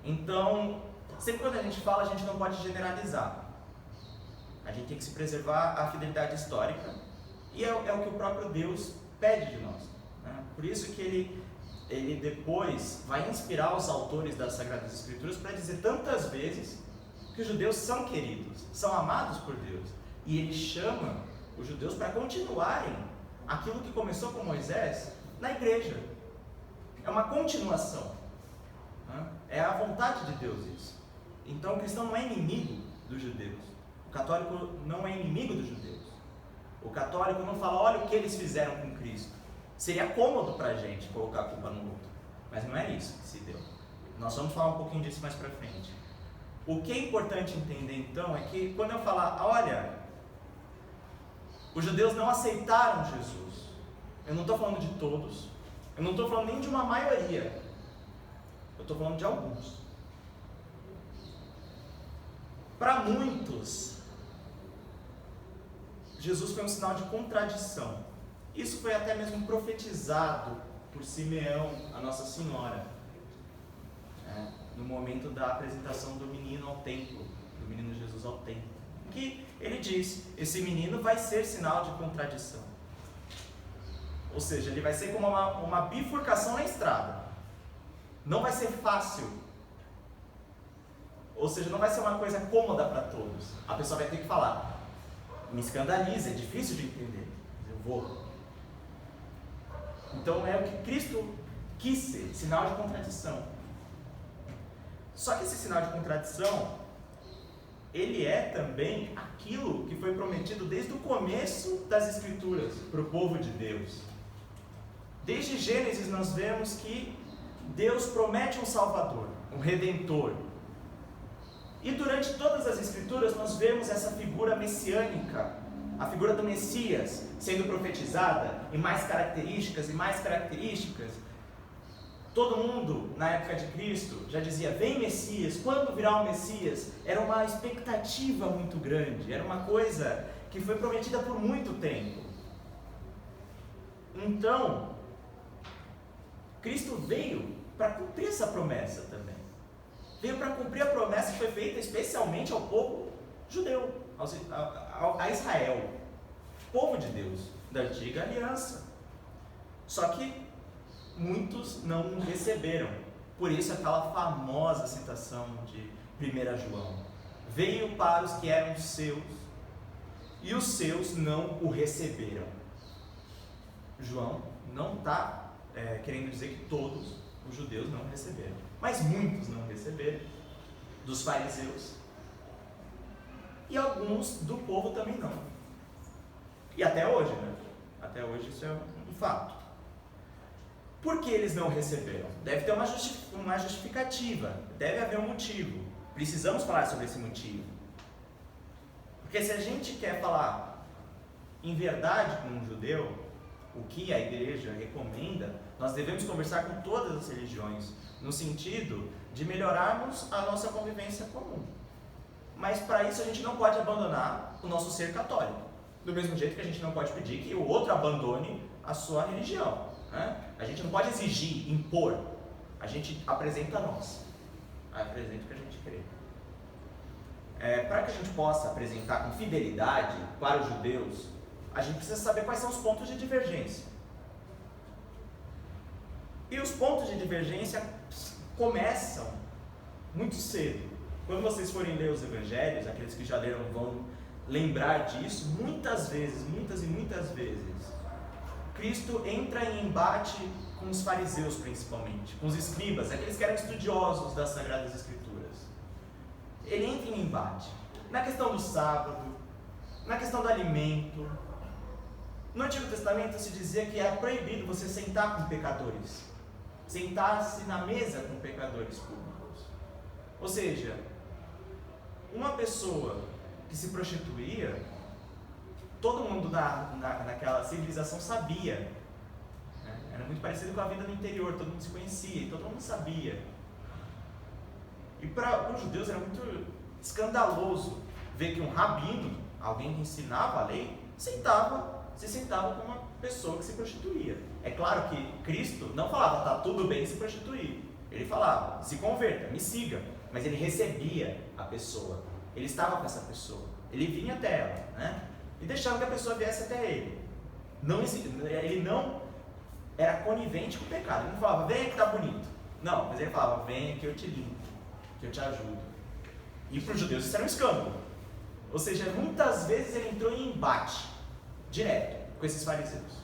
Então, sempre quando a gente fala, a gente não pode generalizar. A gente tem que se preservar a fidelidade histórica. E é o que o próprio Deus pede de nós. Né? Por isso que ele depois vai inspirar os autores das Sagradas Escrituras para dizer tantas vezes que os judeus são queridos, são amados por Deus. E ele chama os judeus para continuarem aquilo que começou com Moisés na igreja. É uma continuação. Né? É a vontade de Deus isso. Então o cristão não é inimigo dos judeus. O católico não é inimigo dos judeus. O católico não fala, olha o que eles fizeram com Cristo. Seria cômodo para a gente colocar a culpa no outro. Mas não é isso que se deu. Nós vamos falar um pouquinho disso mais para frente. O que é importante entender então é que quando eu falar, olha, os judeus não aceitaram Jesus. Eu não estou falando de todos. Eu não estou falando nem de uma maioria. Eu estou falando de alguns. Para muitos, Jesus foi um sinal de contradição. Isso foi até mesmo profetizado por Simeão, a Nossa Senhora, no momento da apresentação do menino ao templo, do menino Jesus ao templo, que ele diz: esse menino vai ser sinal de contradição. Ou seja, ele vai ser como uma bifurcação na estrada. Não vai ser fácil. Ou seja, não vai ser uma coisa cômoda para todos. A pessoa vai ter que falar: me escandaliza, é difícil de entender, mas eu vou. Então é o que Cristo quis ser, sinal de contradição. Só que esse sinal de contradição, ele é também aquilo que foi prometido desde o começo das Escrituras para o povo de Deus. Desde Gênesis nós vemos que Deus promete um Salvador, um Redentor. E durante todas as Escrituras nós vemos essa figura messiânica, a figura do Messias sendo profetizada, e mais características. Todo mundo, na época de Cristo, já dizia: vem Messias, quando virá o Messias? Era uma expectativa muito grande, era uma coisa que foi prometida por muito tempo. Então, Cristo veio para cumprir essa promessa também. Veio para cumprir a promessa que foi feita especialmente ao povo judeu, a Israel, povo de Deus, da antiga aliança. Só que muitos não receberam. Por isso aquela famosa citação de 1 João: veio para os que eram seus, e os seus não o receberam. João não está querendo dizer que todos os judeus não receberam, mas muitos não receberam, dos fariseus, e alguns do povo também não. E até hoje, até hoje isso é um fato. Por que eles não receberam? Deve ter uma justificativa, deve haver um motivo. Precisamos falar sobre esse motivo. Porque se a gente quer falar em verdade com um judeu, o que a igreja recomenda, nós devemos conversar com todas as religiões, no sentido de melhorarmos a nossa convivência comum. Mas para isso a gente não pode abandonar o nosso ser católico, do mesmo jeito que a gente não pode pedir que o outro abandone a sua religião. A gente não pode exigir, impor. A gente apresenta a nossa, apresenta o que a gente crê. Para que a gente possa apresentar com fidelidade para os judeus, a gente precisa saber quais são os pontos de divergência. E os pontos de divergência começam muito cedo. Quando vocês forem ler os evangelhos, aqueles que já leram vão lembrar disso, muitas e muitas vezes, Cristo entra em embate com os fariseus principalmente, com os escribas, aqueles que eram estudiosos das Sagradas Escrituras. Ele entra em embate na questão do sábado, na questão do alimento. No Antigo Testamento se dizia que era proibido você sentar com pecadores, sentar-se na mesa com pecadores públicos. Ou seja, uma pessoa que se prostituía, todo mundo naquela civilização sabia. Era muito parecido com a vida no interior, todo mundo se conhecia e todo mundo sabia. E para os judeus era muito escandaloso ver que um rabino, alguém que ensinava a lei, se sentava com uma pessoa que se prostituía. É claro que Cristo não falava: tá tudo bem se prostituir. Ele falava: se converta, me siga. Mas ele recebia a pessoa, ele estava com essa pessoa, ele vinha até ela, e deixava que a pessoa viesse até ele. Ele não era conivente com o pecado. Ele não falava: vem que tá bonito. Não, mas ele falava: vem que eu te limpo, que eu te ajudo. E para os judeus isso era um escândalo. Ou seja, muitas vezes ele entrou em embate direto com esses fariseus.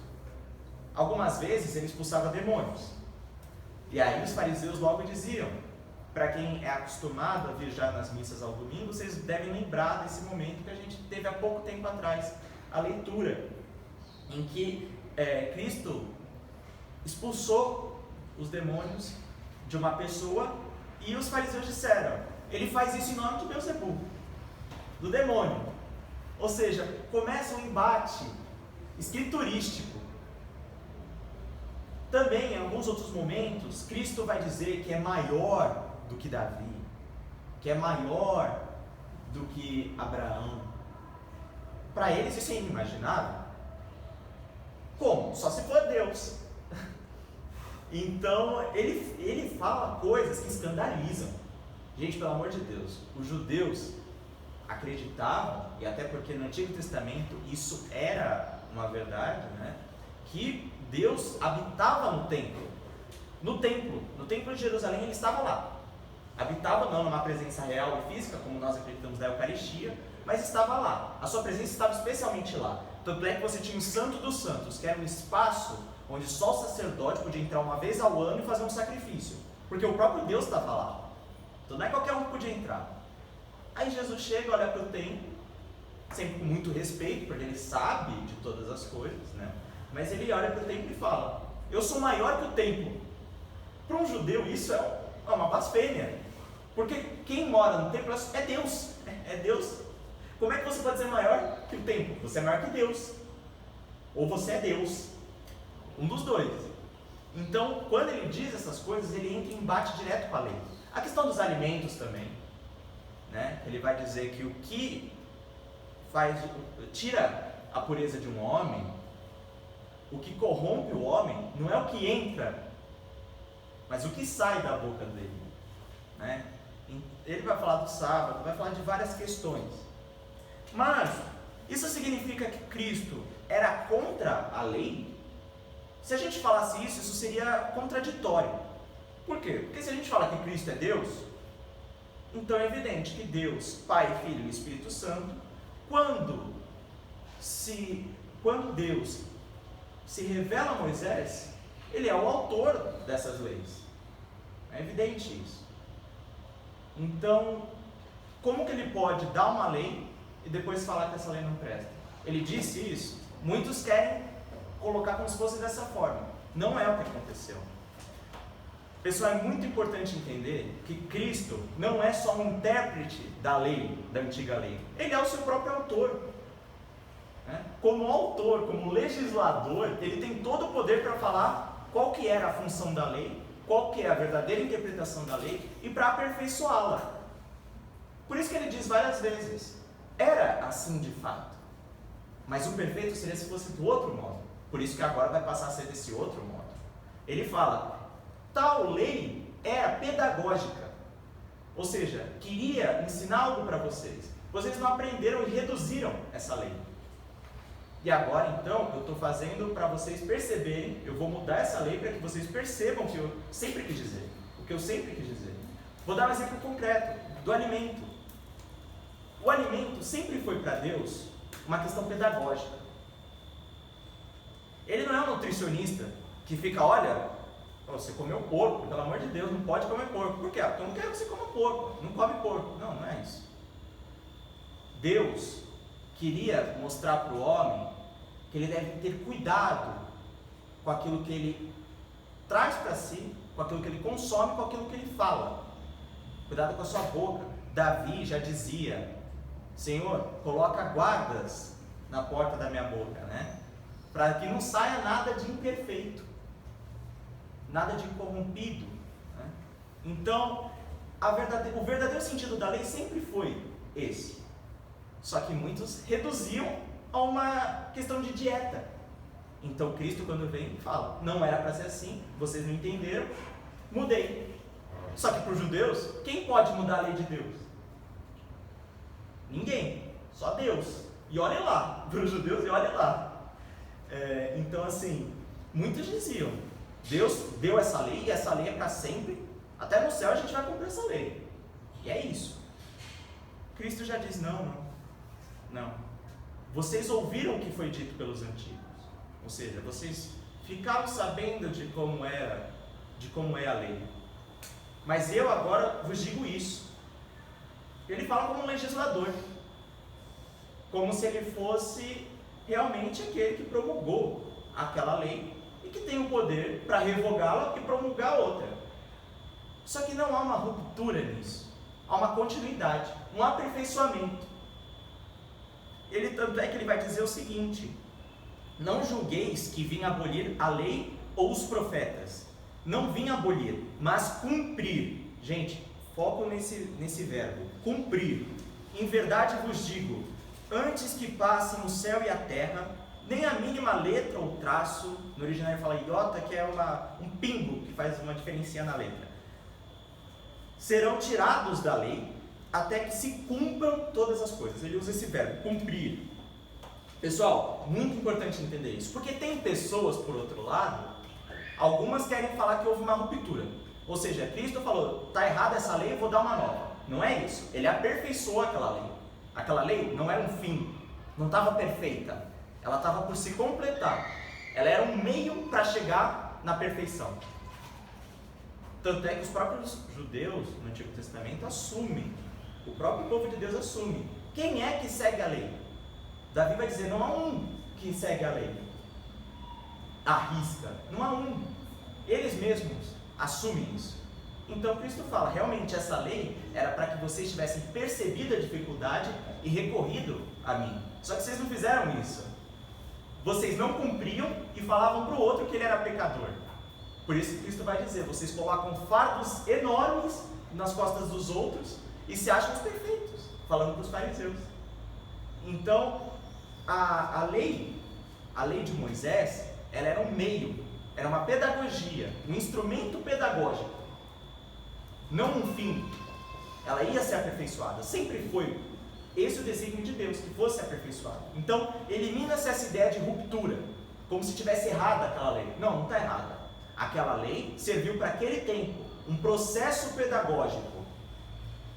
Algumas vezes ele expulsava demônios. E aí os fariseus logo diziam: para quem é acostumado a vir já nas missas ao domingo, vocês devem lembrar desse momento que a gente teve há pouco tempo atrás, a leitura, em que Cristo expulsou os demônios de uma pessoa e os fariseus disseram: ele faz isso em nome de Beelzebul, do demônio. Ou seja, começa um embate escriturístico. Também, em alguns outros momentos, Cristo vai dizer que é maior do que Davi, que é maior do que Abraão. Para eles isso é inimaginável. Como? Só se for Deus. Então ele fala coisas que escandalizam. Gente, pelo amor de Deus, os judeus acreditavam, e até porque no Antigo Testamento isso era uma verdade, né? Que Deus habitava no templo. No templo de Jerusalém ele estava lá. Habitava não numa presença real e física, como nós acreditamos da Eucaristia, mas estava lá. A sua presença estava especialmente lá. Tanto é que você tinha o Santo dos Santos, que era um espaço onde só o sacerdote podia entrar uma vez ao ano e fazer um sacrifício, porque o próprio Deus estava lá. Então não é qualquer um que podia entrar. Aí Jesus chega, olha para o templo, sempre com muito respeito, porque ele sabe de todas as coisas, né? Mas ele olha para o templo e fala: eu sou maior que o templo. Para um judeu isso é uma blasfêmia, porque quem mora no templo é Deus, é Deus. Como é que você pode ser maior que o templo? Você é maior que Deus, ou você é Deus, um dos dois. Então, quando ele diz essas coisas, ele entra em embate direto com a lei. A questão dos alimentos também, né? Ele vai dizer que o que tira a pureza de um homem, o que corrompe o homem, não é o que entra, mas o que sai da boca dele, né? Ele vai falar do sábado, vai falar de várias questões. Mas isso significa que Cristo era contra a lei? Se a gente falasse isso, isso seria contraditório. Por quê? Porque se a gente fala que Cristo é Deus, então é evidente que Deus, Pai, Filho e Espírito Santo, quando Deus se revela a Moisés, ele é o autor dessas leis. É evidente isso. Então, como que ele pode dar uma lei e depois falar que essa lei não presta? Ele disse isso. Muitos querem colocar como se fosse dessa forma. Não é o que aconteceu. Pessoal, é muito importante entender que Cristo não é só um intérprete da lei, da antiga lei. Ele é o seu próprio autor. Como autor, como legislador, ele tem todo o poder para falar qual que era a função da lei, qual que é a verdadeira interpretação da lei e para aperfeiçoá-la. Por isso que ele diz várias vezes, era assim de fato, mas o perfeito seria se fosse do outro modo. Por isso que agora vai passar a ser desse outro modo. Ele fala, tal lei era pedagógica, ou seja, queria ensinar algo para vocês. Vocês não aprenderam e reduziram essa lei. E agora então eu estou fazendo para vocês perceberem, eu vou mudar essa lei para que vocês percebam o que eu sempre quis dizer. O que eu sempre quis dizer. Vou dar um exemplo concreto, do alimento. O alimento sempre foi para Deus uma questão pedagógica. Ele não é um nutricionista que fica, olha, você comeu porco, pelo amor de Deus, não pode comer porco. Por quê? Porque eu não quero que você coma porco, não come porco. Não, não é isso. Deus queria mostrar para o homem que ele deve ter cuidado com aquilo que ele traz para si, com aquilo que ele consome, com aquilo que ele fala. Cuidado com a sua boca. Davi já dizia, Senhor, coloca guardas na porta da minha boca, né? Para que não saia nada de imperfeito, nada de corrompido, né? Então, o verdadeiro sentido da lei sempre foi esse. Só que muitos reduziam a uma questão de dieta. Então Cristo, quando vem, fala, não era para ser assim, vocês não entenderam, mudei. Só que para os judeus, quem pode mudar a lei de Deus? Ninguém, só Deus. E olha lá, para os judeus, e olha lá. Então assim, muitos diziam, Deus deu essa lei, e essa lei é para sempre, até no céu a gente vai cumprir essa lei. E é isso. Cristo já diz, não. Vocês ouviram o que foi dito pelos antigos. Ou seja, vocês ficaram sabendo de como é a lei. Mas eu agora vos digo isso. Ele fala como um legislador. Como se ele fosse realmente aquele que promulgou aquela lei e que tem o poder para revogá-la e promulgar outra. Só que não há uma ruptura nisso. Há uma continuidade, um aperfeiçoamento. Tanto é que ele vai dizer o seguinte, não julgueis que vim abolir a lei ou os profetas. Não vim abolir, mas cumprir. Gente, foco nesse verbo, cumprir. Em verdade vos digo, antes que passem o céu e a terra, nem a mínima letra ou traço, no original ele fala iota, que é um pingo, que faz uma diferença na letra, serão tirados da lei, até que se cumpram todas as coisas. Ele usa esse verbo, cumprir. Pessoal, muito importante entender isso, porque tem pessoas, por outro lado, algumas querem falar que houve uma ruptura. Ou seja, Cristo falou, está errada essa lei, eu vou dar uma nova. Não é isso. Ele aperfeiçoou aquela lei. Aquela lei não era um fim, não estava perfeita. Ela estava por se completar. Ela era um meio para chegar na perfeição. Tanto é que os próprios judeus no Antigo Testamento assumem, o próprio povo de Deus assume. Quem é que segue a lei? Davi vai dizer, não há um que segue a lei. Arrisca, não há um. Eles mesmos assumem isso. Então Cristo fala, realmente essa lei era para que vocês tivessem percebido a dificuldade e recorrido a mim. Só que vocês não fizeram isso. Vocês não cumpriam e falavam para o outro que ele era pecador. Por isso Cristo vai dizer, vocês colocam fardos enormes nas costas dos outros e se acham os perfeitos, falando para os fariseus. Então, a lei de Moisés, ela era um meio, era uma pedagogia, um instrumento pedagógico, não um fim. Ela ia ser aperfeiçoada, sempre foi esse o desígnio de Deus, que fosse aperfeiçoada. Então, elimina-se essa ideia de ruptura, como se tivesse errada aquela lei. Não, não está errada. Aquela lei serviu para aquele tempo, um processo pedagógico.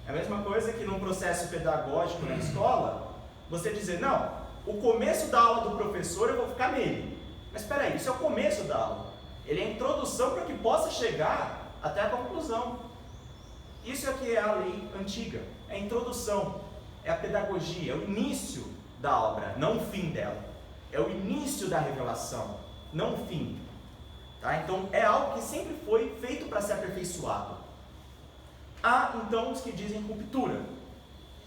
É a mesma coisa que num processo pedagógico na escola, você dizer, não, o começo da aula do professor eu vou ficar nele. Mas espera aí, isso é o começo da aula. Ele é a introdução para que possa chegar até a conclusão. Isso aqui é a lei antiga, é a introdução, é a pedagogia, é o início da obra, não o fim dela. É o início da revelação, não o fim. Tá? Então é algo que sempre foi feito para ser aperfeiçoado. Há então os que dizem ruptura.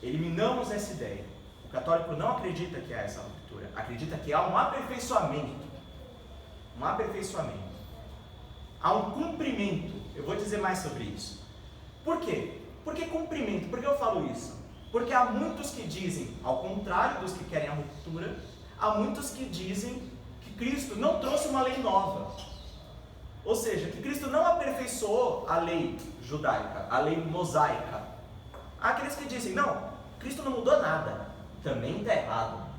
Eliminamos essa ideia. O católico não acredita que há essa ruptura, acredita que há um aperfeiçoamento. Um aperfeiçoamento. Há um cumprimento. Eu vou dizer mais sobre isso. Por quê? Por que cumprimento? Por que eu falo isso? Porque há muitos que dizem, ao contrário dos que querem a ruptura, há muitos que dizem que Cristo não trouxe uma lei nova. Ou seja, que Cristo não aperfeiçoou a lei judaica, a lei mosaica. Há aqueles que dizem, não, Cristo não mudou nada. Também está errado.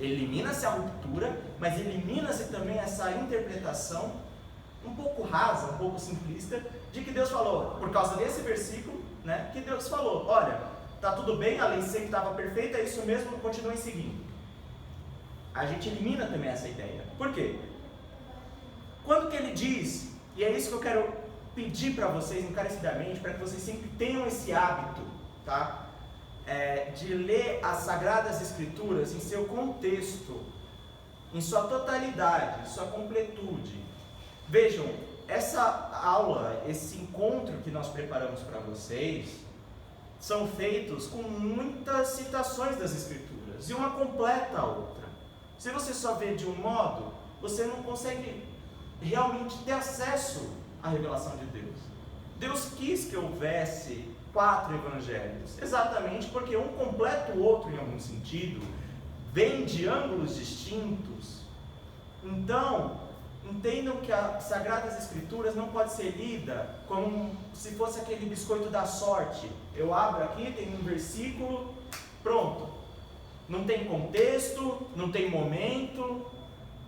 Elimina-se a ruptura, mas elimina-se também essa interpretação um pouco rasa, um pouco simplista, de que Deus falou, por causa desse versículo, né, que Deus falou, olha, está tudo bem, a lei sempre estava perfeita, é isso mesmo, continuem seguindo. A gente elimina também essa ideia. Por quê? Quando que ele diz, e é isso que eu quero pedir para vocês encarecidamente, para que vocês sempre tenham esse hábito, tá? De ler as Sagradas Escrituras em seu contexto, em sua totalidade, sua completude. Vejam, essa aula, esse encontro que nós preparamos para vocês, são feitos com muitas citações das Escrituras, e uma completa a outra. Se você só vê de um modo, você não consegue realmente ter acesso à revelação de Deus. Deus quis que houvesse 4 evangelhos, exatamente porque um completa o outro em algum sentido, vem de ângulos distintos. Então, entendam que as Sagradas Escrituras não pode ser lida como se fosse aquele biscoito da sorte. Eu abro aqui, tem um versículo, pronto. Não tem contexto, não tem momento,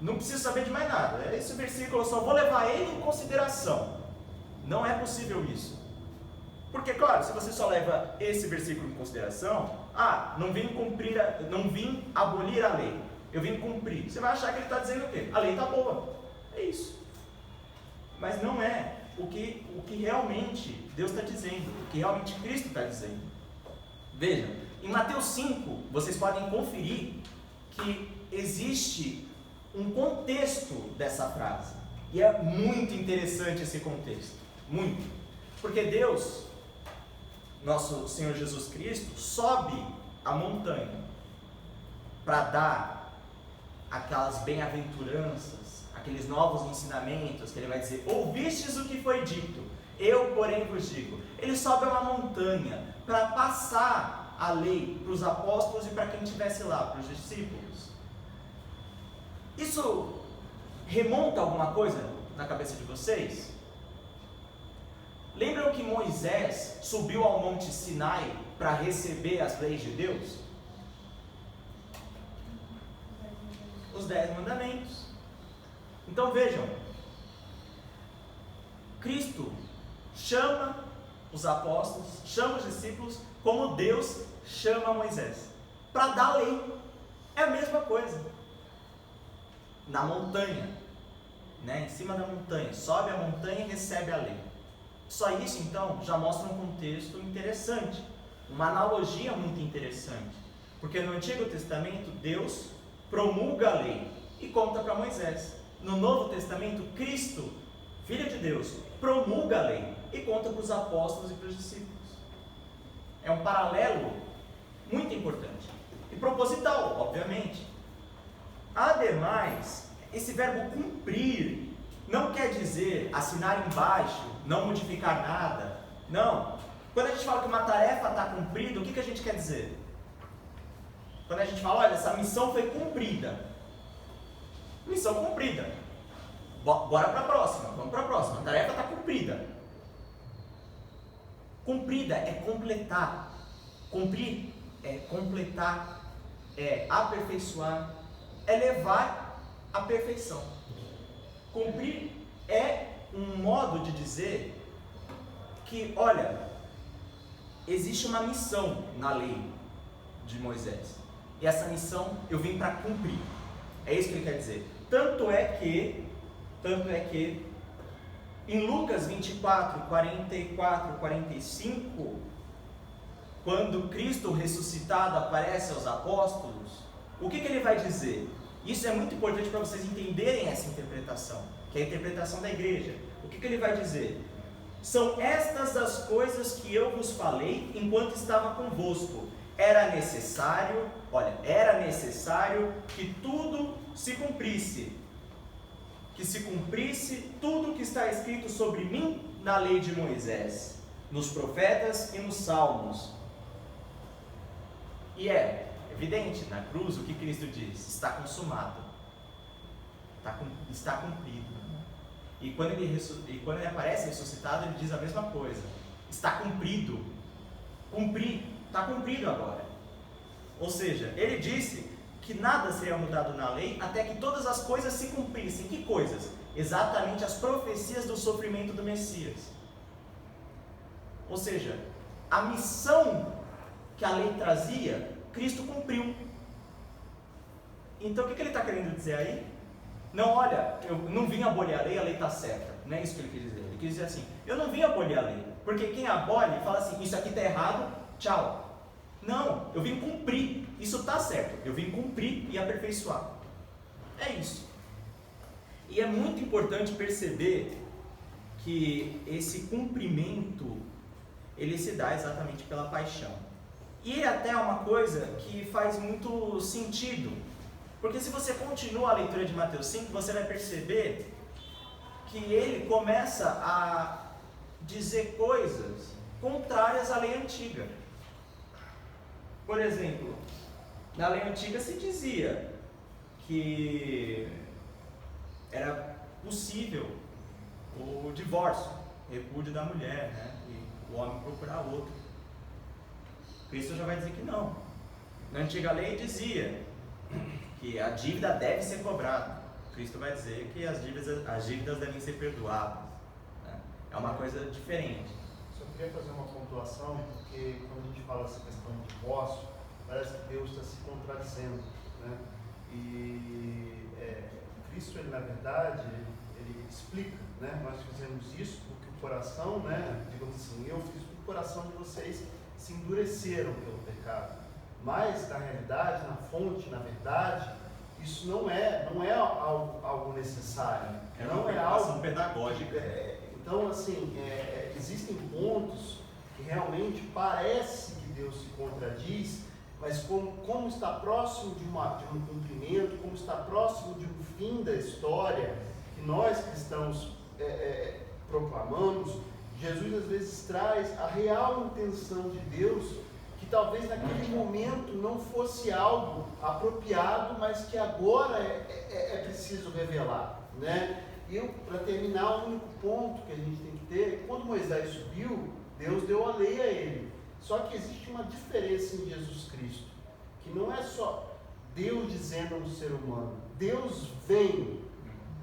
não preciso saber de mais nada. Esse versículo eu só vou levar ele em consideração. Não é possível isso. Porque, claro, se você só leva esse versículo em consideração, não vim abolir a lei, eu vim cumprir. Você vai achar que ele está dizendo o quê? A lei está boa. É isso. Mas não é o que realmente Deus está dizendo, o que realmente Cristo está dizendo. Vejam, em Mateus 5, vocês podem conferir que existe um contexto dessa frase. E é muito interessante esse contexto. Muito. Porque Deus, nosso Senhor Jesus Cristo, sobe a montanha para dar aquelas bem-aventuranças, aqueles novos ensinamentos, que ele vai dizer, ouvistes o que foi dito, eu porém vos digo. Ele sobe a uma montanha para passar a lei para os apóstolos e para quem estivesse lá, para os discípulos. Isso remonta alguma coisa na cabeça de vocês? Lembram que Moisés subiu ao Monte Sinai para receber as leis de Deus? Os 10 mandamentos. Então vejam, Cristo chama os apóstolos, chama os discípulos, como Deus chama Moisés, para dar a lei. É a mesma coisa. Na montanha, em cima da montanha, sobe a montanha e recebe a lei. Só isso então já mostra um contexto interessante, uma analogia muito interessante, porque no Antigo Testamento Deus promulga a lei e conta para Moisés. No Novo Testamento Cristo, Filho de Deus, promulga a lei e conta para os apóstolos e para os discípulos. É um paralelo muito importante e proposital, obviamente. Ademais, esse verbo cumprir não quer dizer assinar embaixo, não modificar nada. Não. Quando a gente fala que uma tarefa está cumprida, o que a gente quer dizer? Quando a gente fala, olha, essa missão foi cumprida. Missão cumprida. Bora para a próxima, vamos para a próxima. A tarefa está cumprida. Cumprida é completar. Cumprir é completar, é aperfeiçoar, é levar à perfeição. Cumprir é um modo de dizer que, olha, existe uma missão na lei de Moisés. E essa missão eu vim para cumprir. É isso que ele quer dizer. Tanto é que em Lucas 24, 44, 45, quando Cristo ressuscitado aparece aos apóstolos, o que ele vai dizer? Isso é muito importante para vocês entenderem essa interpretação, que é a interpretação da igreja. O que ele vai dizer? São estas as coisas que eu vos falei enquanto estava convosco. Era necessário que tudo se cumprisse. Que se cumprisse tudo o que está escrito sobre mim na lei de Moisés, nos profetas e nos salmos. E é evidente, na cruz, o que Cristo diz? Está consumado. Está cumprido. E quando ele aparece ressuscitado, ele diz a mesma coisa. Está cumprido. Está cumprido agora. Ou seja, ele disse que nada seria mudado na lei até que todas as coisas se cumprissem. Que coisas? Exatamente as profecias do sofrimento do Messias. Ou seja, a missão que a lei trazia, Cristo cumpriu. Então o que ele está querendo dizer aí? Não, olha, eu não vim abolir a lei está certa. Não é isso que ele quis dizer. Ele quis dizer assim, eu não vim abolir a lei, porque quem abole fala assim, isso aqui está errado, tchau. Não, eu vim cumprir, isso está certo, eu vim cumprir e aperfeiçoar. É isso. E é muito importante perceber que esse cumprimento, ele se dá exatamente pela paixão. E até é uma coisa que faz muito sentido, porque se você continua a leitura de Mateus 5, você vai perceber que ele começa a dizer coisas contrárias à lei antiga. Por exemplo, na lei antiga se dizia que era possível o divórcio, repúdio da mulher, e o homem procurar outro. Cristo já vai dizer que não. Na antiga lei dizia que a dívida deve ser cobrada. Cristo vai dizer que as dívidas devem ser perdoadas. É uma coisa diferente. Só queria fazer uma pontuação, porque quando a gente fala essa questão de divórcio, parece que Deus está se contradizendo, né? E Cristo, ele, na verdade, ele explica, né? Nós fizemos isso porque o coração, né? Digamos assim, eu fiz porque o coração de vocês se endureceram pelo pecado. Mas, na realidade, na fonte, na verdade, isso não é algo necessário. É uma preocupação pedagógica. Então, assim, existem pontos que realmente parece que Deus se contradiz, mas como está próximo de um cumprimento, como está próximo de um fim da história, que nós cristãos proclamamos, Jesus às vezes traz a real intenção de Deus que talvez naquele momento não fosse algo apropriado, mas que agora é preciso revelar, né? E para terminar, o único ponto que a gente tem que ter é que quando Moisés subiu, Deus deu a lei a ele. Só que existe uma diferença em Jesus Cristo, que não é só Deus dizendo ao ser humano, Deus vem,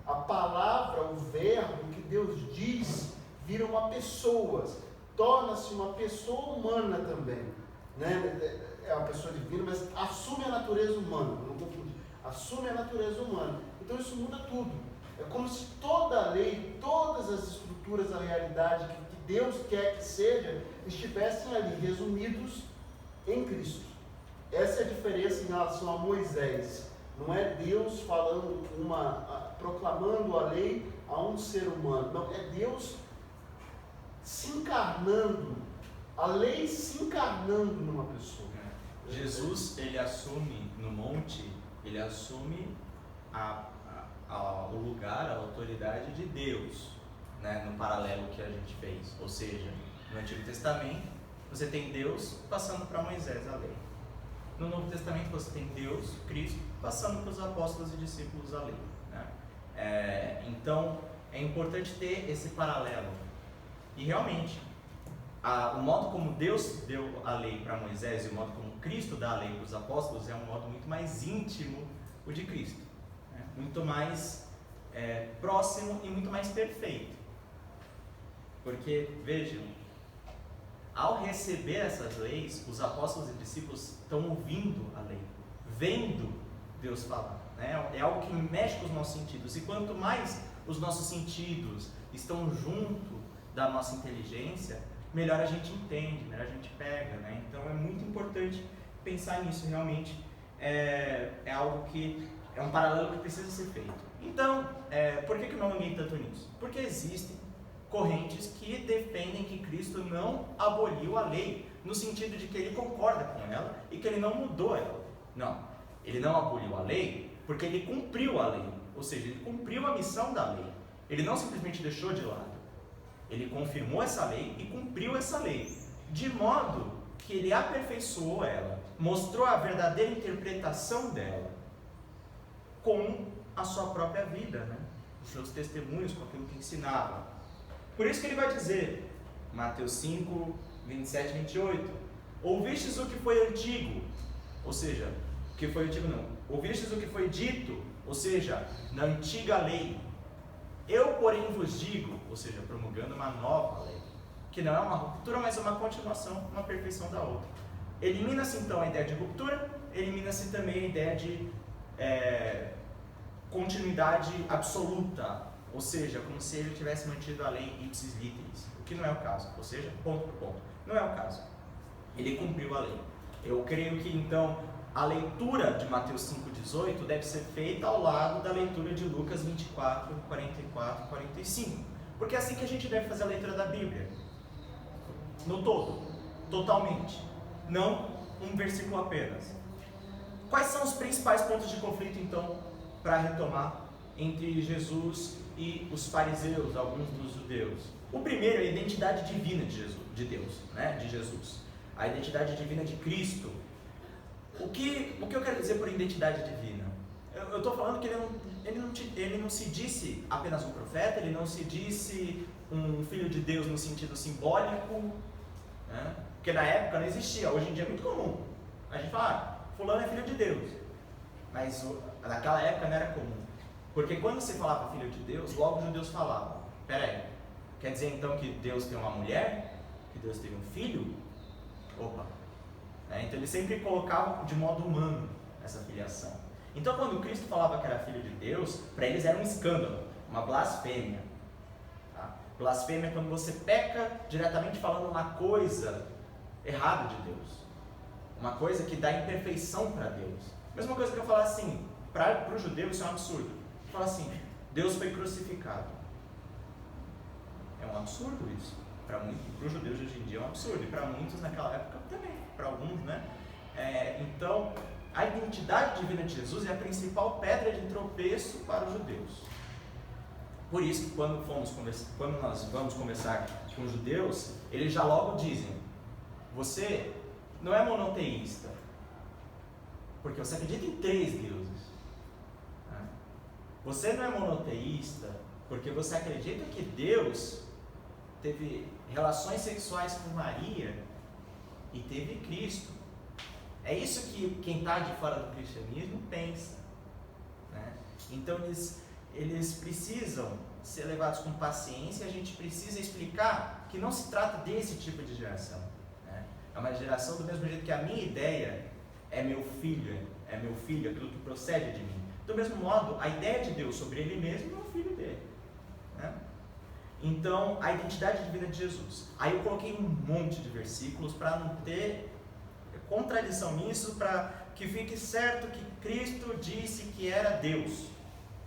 a palavra, o verbo que Deus diz, vira uma pessoa, torna-se uma pessoa humana também, né? É uma pessoa divina, mas assume a natureza humana, não confunde, assume a natureza humana. Então isso muda tudo. É como se toda a lei, todas as estruturas da realidade que Deus quer que seja, estivessem ali, resumidos em Cristo. Essa é a diferença em relação a Moisés. Não é Deus falando proclamando a lei a um ser humano. Não, é Deus se encarnando, a lei se encarnando numa pessoa. Jesus, ele assume no monte, ele assume o lugar, a autoridade de Deus, né, no paralelo que a gente fez. Ou seja, no Antigo Testamento, você tem Deus passando para Moisés a lei. No Novo Testamento, você tem Deus, Cristo, passando para os apóstolos e discípulos a lei, né? Então, é importante ter esse paralelo. E realmente, o modo como Deus deu a lei para Moisés e o modo como Cristo dá a lei para os apóstolos é um modo muito mais íntimo, o de Cristo, né? Muito mais próximo e muito mais perfeito. Porque, vejam, ao receber essas leis, os apóstolos e discípulos estão ouvindo a lei, vendo Deus falar, né? É algo que mexe com os nossos sentidos. E quanto mais os nossos sentidos estão junto da nossa inteligência, melhor a gente entende, melhor a gente pega, né? Então é muito importante pensar nisso. Realmente é algo que é um paralelo que precisa ser feito. Então, por que eu não alonguei tanto nisso? Porque existem correntes que defendem que Cristo não aboliu a lei, no sentido de que ele concorda com ela e que ele não mudou ela. Não, ele não aboliu a lei porque ele cumpriu a lei, ou seja, ele cumpriu a missão da lei. Ele não simplesmente deixou de lado, ele confirmou essa lei e cumpriu essa lei, de modo que ele aperfeiçoou ela, mostrou a verdadeira interpretação dela com a sua própria vida, né? Os seus testemunhos, com aquilo que ensinava. Por isso que ele vai dizer, Mateus 5, 27 e 28, ouvistes o que foi antigo, ou seja, o que foi antigo não, ouvistes o que foi dito, ou seja, na antiga lei, eu porém vos digo, ou seja, promulgando uma nova lei, que não é uma ruptura, mas é uma continuação, uma perfeição da outra. Elimina-se então a ideia de ruptura, elimina-se também a ideia de continuidade absoluta, ou seja, como se ele tivesse mantido a lei ipsis literis, o que não é o caso, ou seja, ponto por ponto, não é o caso. Ele cumpriu a lei. Eu creio que então a leitura de Mateus 5,18 deve ser feita ao lado da leitura de Lucas 24, 44 e 45, porque é assim que a gente deve fazer a leitura da Bíblia, no todo, totalmente, não um versículo apenas. Quais são os principais pontos de conflito então, para retomar, entre Jesus e os fariseus, alguns dos judeus? O primeiro é a identidade divina de Deus, né? De Jesus, a identidade divina de Cristo. O que eu quero dizer por identidade divina? Eu estou falando que ele não se disse apenas um profeta, ele não se disse um filho de Deus no sentido simbólico, né? Porque na época não existia, hoje em dia é muito comum a gente falar, fulano é filho de Deus, mas naquela época não era comum. Porque quando se falava filho de Deus, logo os judeus falavam, peraí, quer dizer então que Deus tem uma mulher? Que Deus tem um filho? Opa! Então eles sempre colocavam de modo humano essa filiação. Então quando Cristo falava que era filho de Deus, para eles era um escândalo, uma blasfêmia. Tá? Blasfêmia é quando você peca diretamente falando uma coisa errada de Deus. Uma coisa que dá imperfeição para Deus. Mesma coisa que eu falar assim, para o judeu isso é um absurdo. Fala assim, Deus foi crucificado. É um absurdo isso. Para os judeus de hoje em dia é um absurdo. E para muitos naquela época também. Para alguns, né? Então, a identidade divina de Jesus é a principal pedra de tropeço para os judeus. Por isso que quando nós vamos conversar com os judeus, eles já logo dizem, você não é monoteísta, porque você acredita em 3 deuses. Né? Você não é monoteísta porque você acredita que Deus teve relações sexuais com Maria e teve Cristo. É isso que quem está de fora do cristianismo pensa. Né? Então eles precisam ser levados com paciência, e a gente precisa explicar que não se trata desse tipo de geração. Né? É uma geração do mesmo jeito que a minha ideia é meu filho, aquilo que procede de mim. Do mesmo modo, a ideia de Deus sobre ele mesmo é o filho dele. Né? Então, a identidade divina de Jesus. Aí eu coloquei um monte de versículos para não ter contradição nisso, para que fique certo que Cristo disse que era Deus.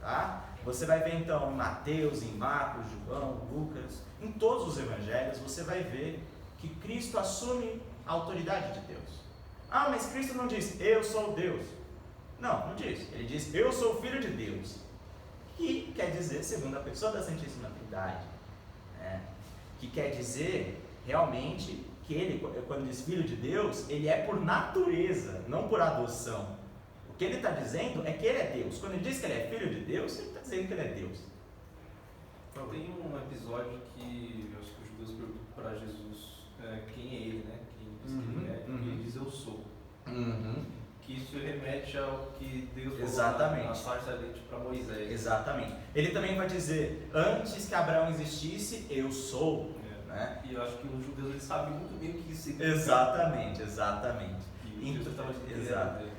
Tá? Você vai ver então em Mateus, em Marcos, João, Lucas, em todos os evangelhos, você vai ver que Cristo assume a autoridade de Deus. Ah, mas Cristo não diz, eu sou Deus. Não diz. Ele diz, eu sou o Filho de Deus. Que quer dizer segunda pessoa da Santíssima Trindade. Né? Que quer dizer realmente que ele, quando diz Filho de Deus, ele é por natureza, não por adoção. O que ele está dizendo é que ele é Deus. Quando ele diz que ele é Filho de Deus, ele está dizendo que ele é Deus. Tem um episódio que eu acho que os judeus perguntam para Jesus quem é ele, né? Quem diz que ele é, e ele diz eu sou. Que isso remete ao que Deus falou na sarça ardente para Moisés. Exatamente. Ele também vai dizer, antes que Abraão existisse, eu sou. Né? E eu acho que os judeus eles sabem muito bem o que isso significa. Exatamente. Exato.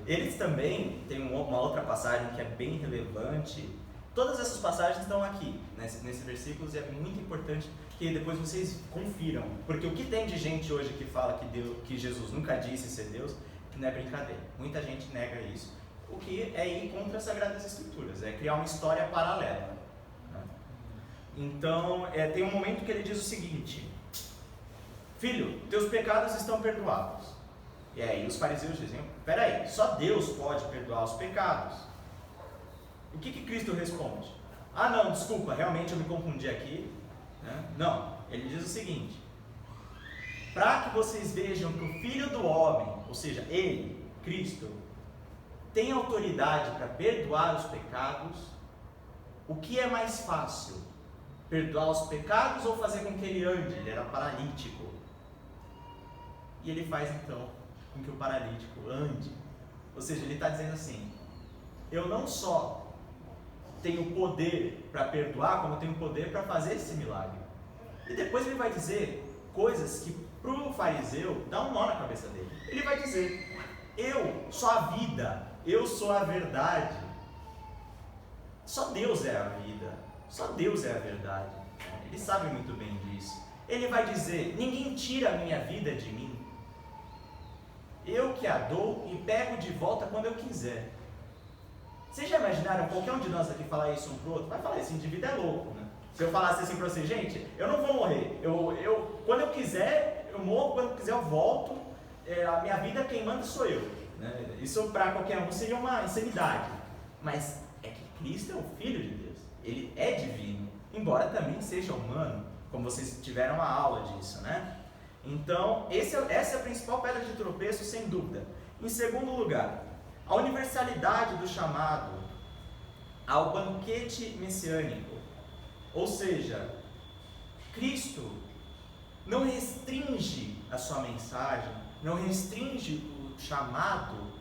Eles também têm uma outra passagem que é bem relevante. Todas essas passagens estão aqui, nesse versículo, e é muito importante que depois vocês confiram. Porque o que tem de gente hoje que fala que Jesus nunca disse ser Deus, não é brincadeira. Muita gente nega isso. O que é ir contra as Sagradas Escrituras, é criar uma história paralela. Né? Então, tem um momento que ele diz o seguinte: Filho, teus pecados estão perdoados. E aí os fariseus diziam, peraí, só Deus pode perdoar os pecados. O que Cristo responde? Ah não, desculpa, realmente eu me confundi aqui. Né? Não, ele diz o seguinte: para que vocês vejam que o Filho do Homem, ou seja, ele, Cristo, tem autoridade para perdoar os pecados, o que é mais fácil? Perdoar os pecados ou fazer com que ele ande? Ele era paralítico. E ele faz então com que o paralítico ande. Ou seja, ele está dizendo assim: eu não só tenho poder para perdoar, como eu tenho poder para fazer esse milagre. E depois ele vai dizer coisas que para o fariseu dá um nó na cabeça dele. Ele vai dizer: eu sou a vida, eu sou a verdade. Só Deus é a vida, só Deus é a verdade. Ele sabe muito bem disso. Ele vai dizer: ninguém tira a minha vida de mim. Eu que a dou e pego de volta quando eu quiser. Vocês já imaginaram qualquer um de nós aqui falar isso um pro outro? Vai falar, esse indivíduo é louco, né? Se eu falasse assim pra vocês, gente, eu não vou morrer. Quando eu quiser, eu morro, quando eu quiser eu volto. A minha vida quem manda sou eu. Né? Isso para qualquer um seria uma insanidade. Mas é que Cristo é o Filho de Deus. Ele é divino, embora também seja humano, como vocês tiveram a aula disso, né? Então, essa é a principal pedra de tropeço, sem dúvida. Em segundo lugar, a universalidade do chamado ao banquete messiânico. Ou seja, Cristo não restringe a sua mensagem, não restringe o chamado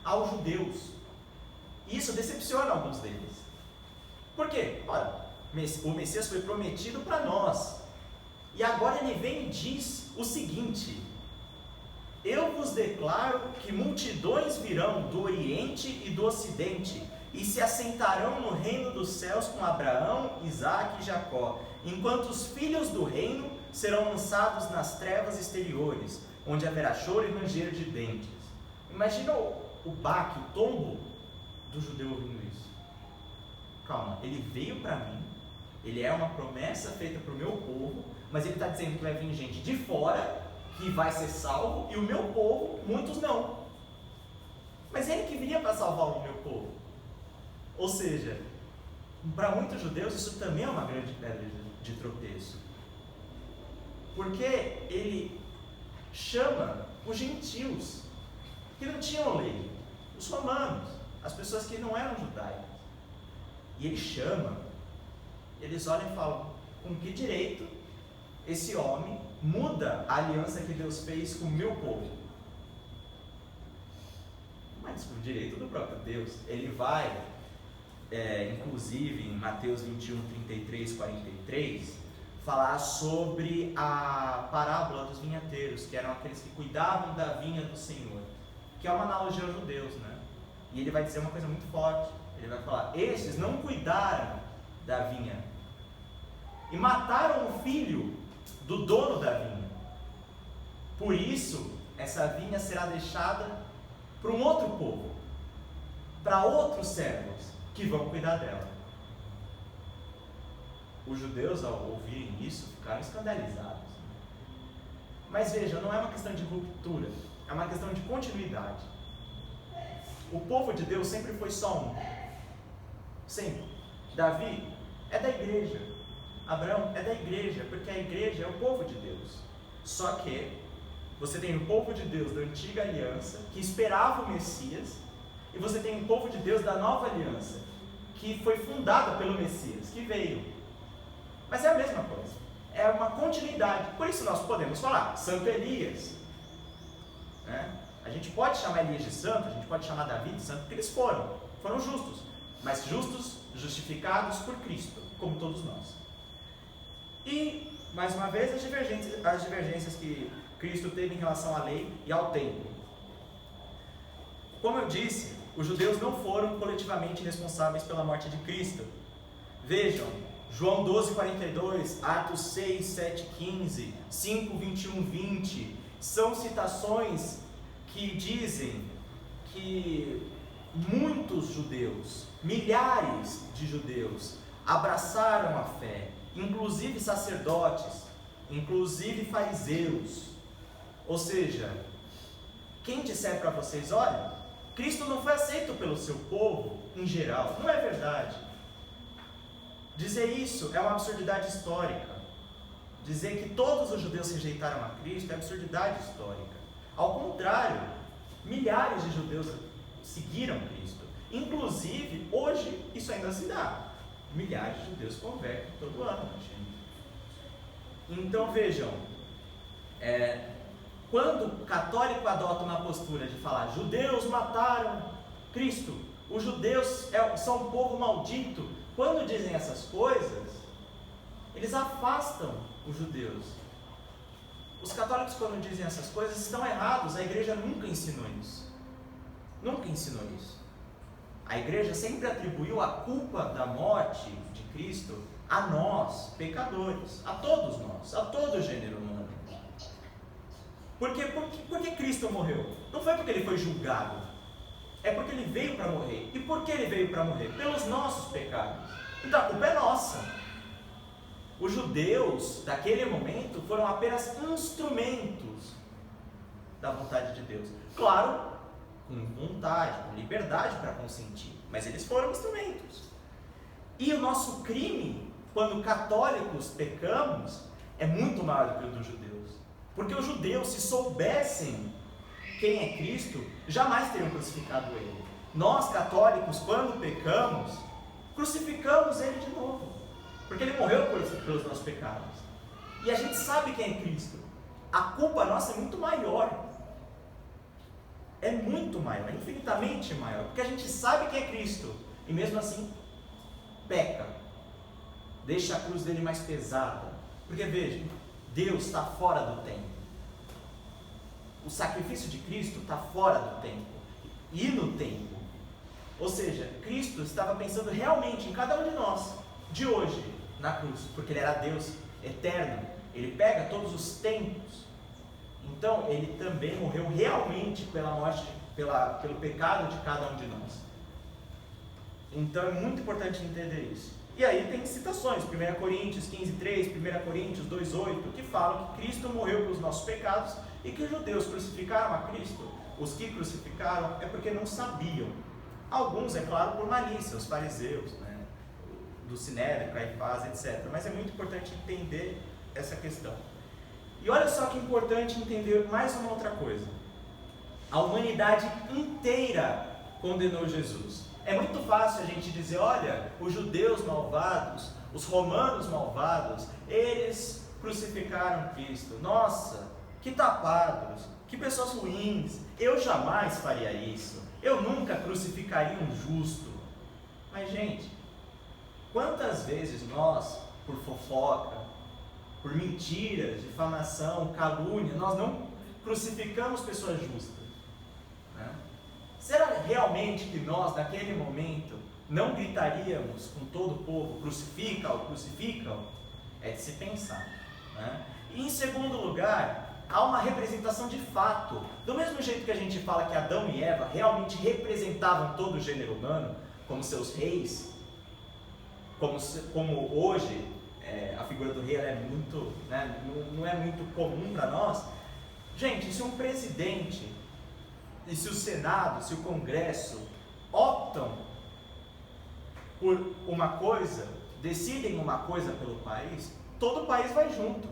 aos judeus. Isso decepciona alguns deles. Por quê? Ora, o Messias foi prometido para nós. E agora ele vem e diz o seguinte: eu vos declaro que multidões virão do Oriente e do Ocidente e se assentarão no reino dos céus com Abraão, Isaque e Jacó, enquanto os filhos do reino serão lançados nas trevas exteriores, onde haverá choro e ranger de dentes. Imagina o baque, o tombo do judeu ouvindo isso. Calma, ele veio para mim, ele é uma promessa feita para o meu povo, mas ele está dizendo que vai vir gente de fora que vai ser salvo, e o meu povo, muitos não. Mas ele que viria para salvar o meu povo. Ou seja, para muitos judeus isso também é uma grande pedra de tropeço. Porque ele chama os gentios, que não tinham lei, os romanos, as pessoas que não eram judaicas. E ele chama, eles olham e falam, com que direito esse homem muda a aliança que Deus fez com o meu povo? Mas com o direito do próprio Deus. Ele vai, inclusive em Mateus 21, 33, 43, falar sobre a parábola dos vinhateiros, que eram aqueles que cuidavam da vinha do Senhor, que é uma analogia aos judeus, né? E ele vai dizer uma coisa muito forte. Ele vai falar, estes não cuidaram da vinha e mataram o filho do dono da vinha. Por isso, essa vinha será deixada para um outro povo, para outros servos que vão cuidar dela. Os judeus, ao ouvirem isso, ficaram escandalizados. Mas veja, não é uma questão de ruptura, é uma questão de continuidade. O povo de Deus sempre foi só um. Sempre. Davi é da igreja. Abraão é da igreja, porque a igreja é o povo de Deus. Só que você tem o povo de Deus da antiga aliança, que esperava o Messias, e você tem o povo de Deus da nova aliança, que foi fundada pelo Messias, que veio. Mas é a mesma coisa, é uma continuidade. Por isso nós podemos falar, Santo Elias, né? A gente pode chamar Elias de santo, a gente pode chamar Davi de santo, porque eles foram justos, mas justos, justificados por Cristo, como todos nós. E, mais uma vez, as divergências que Cristo teve em relação à lei e ao templo. Como eu disse, os judeus não foram coletivamente responsáveis pela morte de Cristo. Vejam, João 12, 42, Atos 6, 7, 15, 5, 21, 20, são citações que dizem que muitos judeus, milhares de judeus, abraçaram a fé, inclusive sacerdotes, inclusive fariseus. Ou seja, quem disser para vocês, olha, Cristo não foi aceito pelo seu povo em geral, não é verdade. Dizer isso é uma absurdidade histórica. Dizer que todos os judeus rejeitaram a Cristo é absurdidade histórica. Ao contrário, milhares de judeus seguiram Cristo. Inclusive, hoje, isso ainda se dá. Milhares de judeus convertem todo ano. Então, vejam, quando o católico adota uma postura de falar judeus mataram Cristo, os judeus são um povo maldito, quando dizem essas coisas, eles afastam os judeus. Os católicos, quando dizem essas coisas, estão errados. A igreja nunca ensinou isso. Nunca ensinou isso. A igreja sempre atribuiu a culpa da morte de Cristo a nós, pecadores, a todos nós, a todo o gênero humano. Por que Cristo morreu? Não foi porque ele foi julgado, é porque ele veio para morrer. E por que ele veio para morrer? Pelos nossos pecados. Então a culpa é nossa. Os judeus daquele momento foram apenas instrumentos da vontade de Deus. Claro, com vontade, com liberdade para consentir, mas eles foram instrumentos. E o nosso crime, quando católicos pecamos, é muito maior do que o dos judeus. Porque os judeus, se soubessem quem é Cristo, jamais teriam crucificado ele. Nós, católicos, quando pecamos, crucificamos ele de novo. Porque ele morreu pelos nossos pecados. E a gente sabe quem é Cristo. A culpa nossa é muito maior. É muito maior, é infinitamente maior. Porque a gente sabe quem é Cristo. E mesmo assim, peca. Deixa a cruz dele mais pesada. Porque veja, Deus está fora do tempo. O sacrifício de Cristo está fora do tempo. E no tempo. Ou seja, Cristo estava pensando realmente em cada um de nós. De hoje. Na cruz, porque ele era Deus eterno, ele pega todos os tempos, então ele também morreu realmente pela morte, pelo pecado de cada um de nós. Então é muito importante entender isso. E aí tem citações, 1 Coríntios 15:3, 1 Coríntios 2:8, que falam que Cristo morreu pelos nossos pecados e que os judeus crucificaram a Cristo. Os que crucificaram é porque não sabiam. Alguns, é claro, por malícia, os fariseus, né? Do Sinédrio, Caifás, etc. Mas é muito importante entender essa questão. E olha só que importante entender mais uma outra coisa. A humanidade inteira condenou Jesus. É muito fácil a gente dizer, olha, os judeus malvados, os romanos malvados, eles crucificaram Cristo. Nossa, que tapados, que pessoas ruins. Eu jamais faria isso. Eu nunca crucificaria um justo. Mas, gente, quantas vezes nós, por fofoca, por mentiras, difamação, calúnia, nós não crucificamos pessoas justas? Né? Será realmente que nós, naquele momento, não gritaríamos com todo o povo, crucifica-o, crucifica-o? É de se pensar. Né? E em segundo lugar, há uma representação de fato. Do mesmo jeito que a gente fala que Adão e Eva realmente representavam todo o gênero humano, como seus reis, como hoje a figura do rei ela é muito, né, não é muito comum para nós. Gente, se um presidente, e se o Senado, se o Congresso optam por uma coisa, decidem uma coisa pelo país, todo o país vai junto.